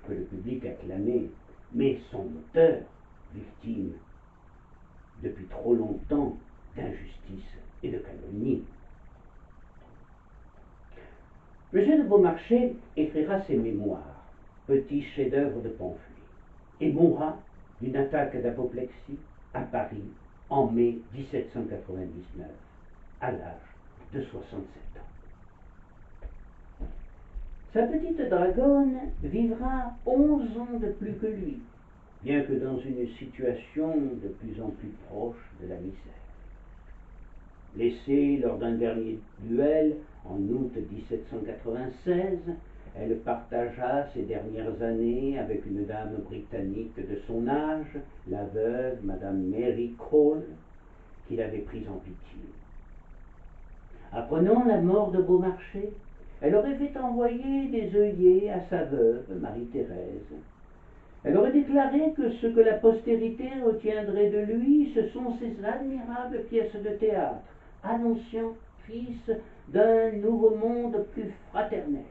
que le public acclamait, mais son auteur, victime depuis trop longtemps d'injustice et de calomnie. Eugène de Beaumarchais écrira ses mémoires, petit chef-d'œuvre de pamphlet, et mourra d'une attaque d'apoplexie à Paris en mai 1799, à l'âge de 67 ans. Sa petite dragonne vivra 11 ans de plus que lui, bien que dans une situation de plus en plus proche de la misère. Blessée lors d'un dernier duel en août 1796, elle partagea ses dernières années avec une dame britannique de son âge, la veuve Madame Mary Cole, qui l'avait prise en pitié. Apprenant la mort de Beaumarchais, elle aurait fait envoyer des œillets à sa veuve, Marie-Thérèse. Elle aurait déclaré que ce que la postérité retiendrait de lui, ce sont ses admirables pièces de théâtre, annonciant fils d'un nouveau monde plus fraternel.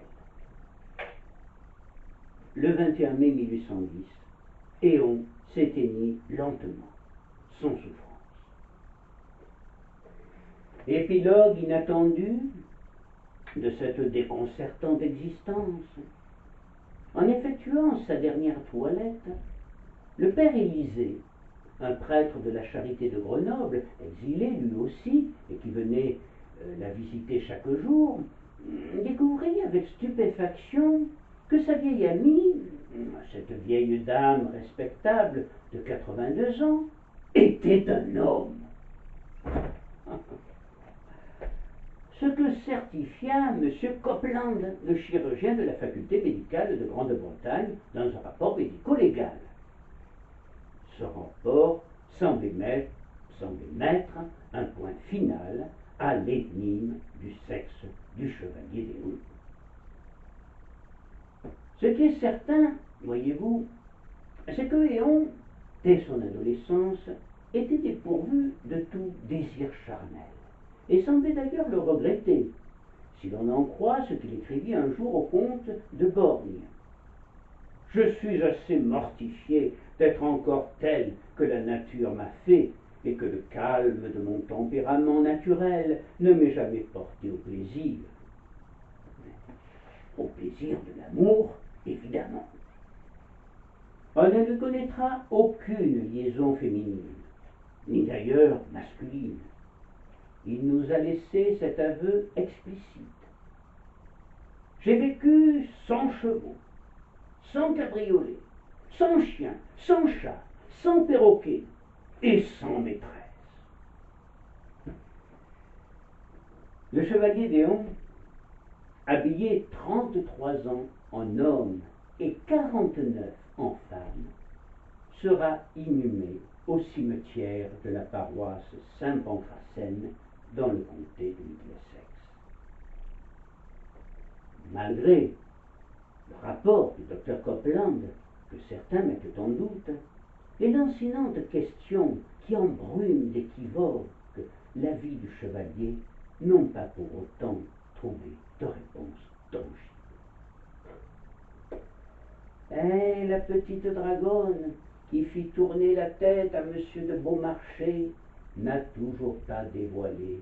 Le 21 mai 1810, Éon s'éteignit lentement, sans souffrance. Épilogue inattendu de cette déconcertante existence. En effectuant sa dernière toilette, le père Élisée, un prêtre de la Charité de Grenoble, exilé lui aussi, et qui venait la visiter chaque jour, découvrit avec stupéfaction que sa vieille amie, cette vieille dame respectable de 82 ans, était un homme. Ce que certifia M. Copeland, le chirurgien de la faculté médicale de Grande-Bretagne, dans un rapport médico-légal. Ce rapport semblait mettre un point final à l'énigme du sexe du chevalier d'Éon. Ce qui est certain, voyez-vous, c'est que Éon, dès son adolescence, était dépourvu de tout désir charnel, et semblait d'ailleurs le regretter, si l'on en croit ce qu'il écrivit un jour au comte de Borgne. « Je suis assez mortifié d'être encore tel que la nature m'a fait, et que le calme de mon tempérament naturel ne m'ait jamais porté au plaisir. » Au plaisir de l'amour, évidemment. On ne lui connaîtra aucune liaison féminine, ni d'ailleurs masculine. Il nous a laissé cet aveu explicite. J'ai vécu sans chevaux, sans cabriolet, sans chien, sans chat, sans perroquet et sans maîtresse. Le chevalier d'Éon, habillé 33 ans en homme et 49 en femme, sera inhumé au cimetière de la paroisse Saint-Pancrasène dans le comté de Middlesex. Malgré le rapport du docteur Copeland, que certains mettent en doute, les lancinantes questions qui embrument d'équivoques la vie du chevalier n'ont pas pour autant trouvé de réponse tangible. Eh, la petite dragonne qui fit tourner la tête à M. de Beaumarchais n'a toujours pas dévoilé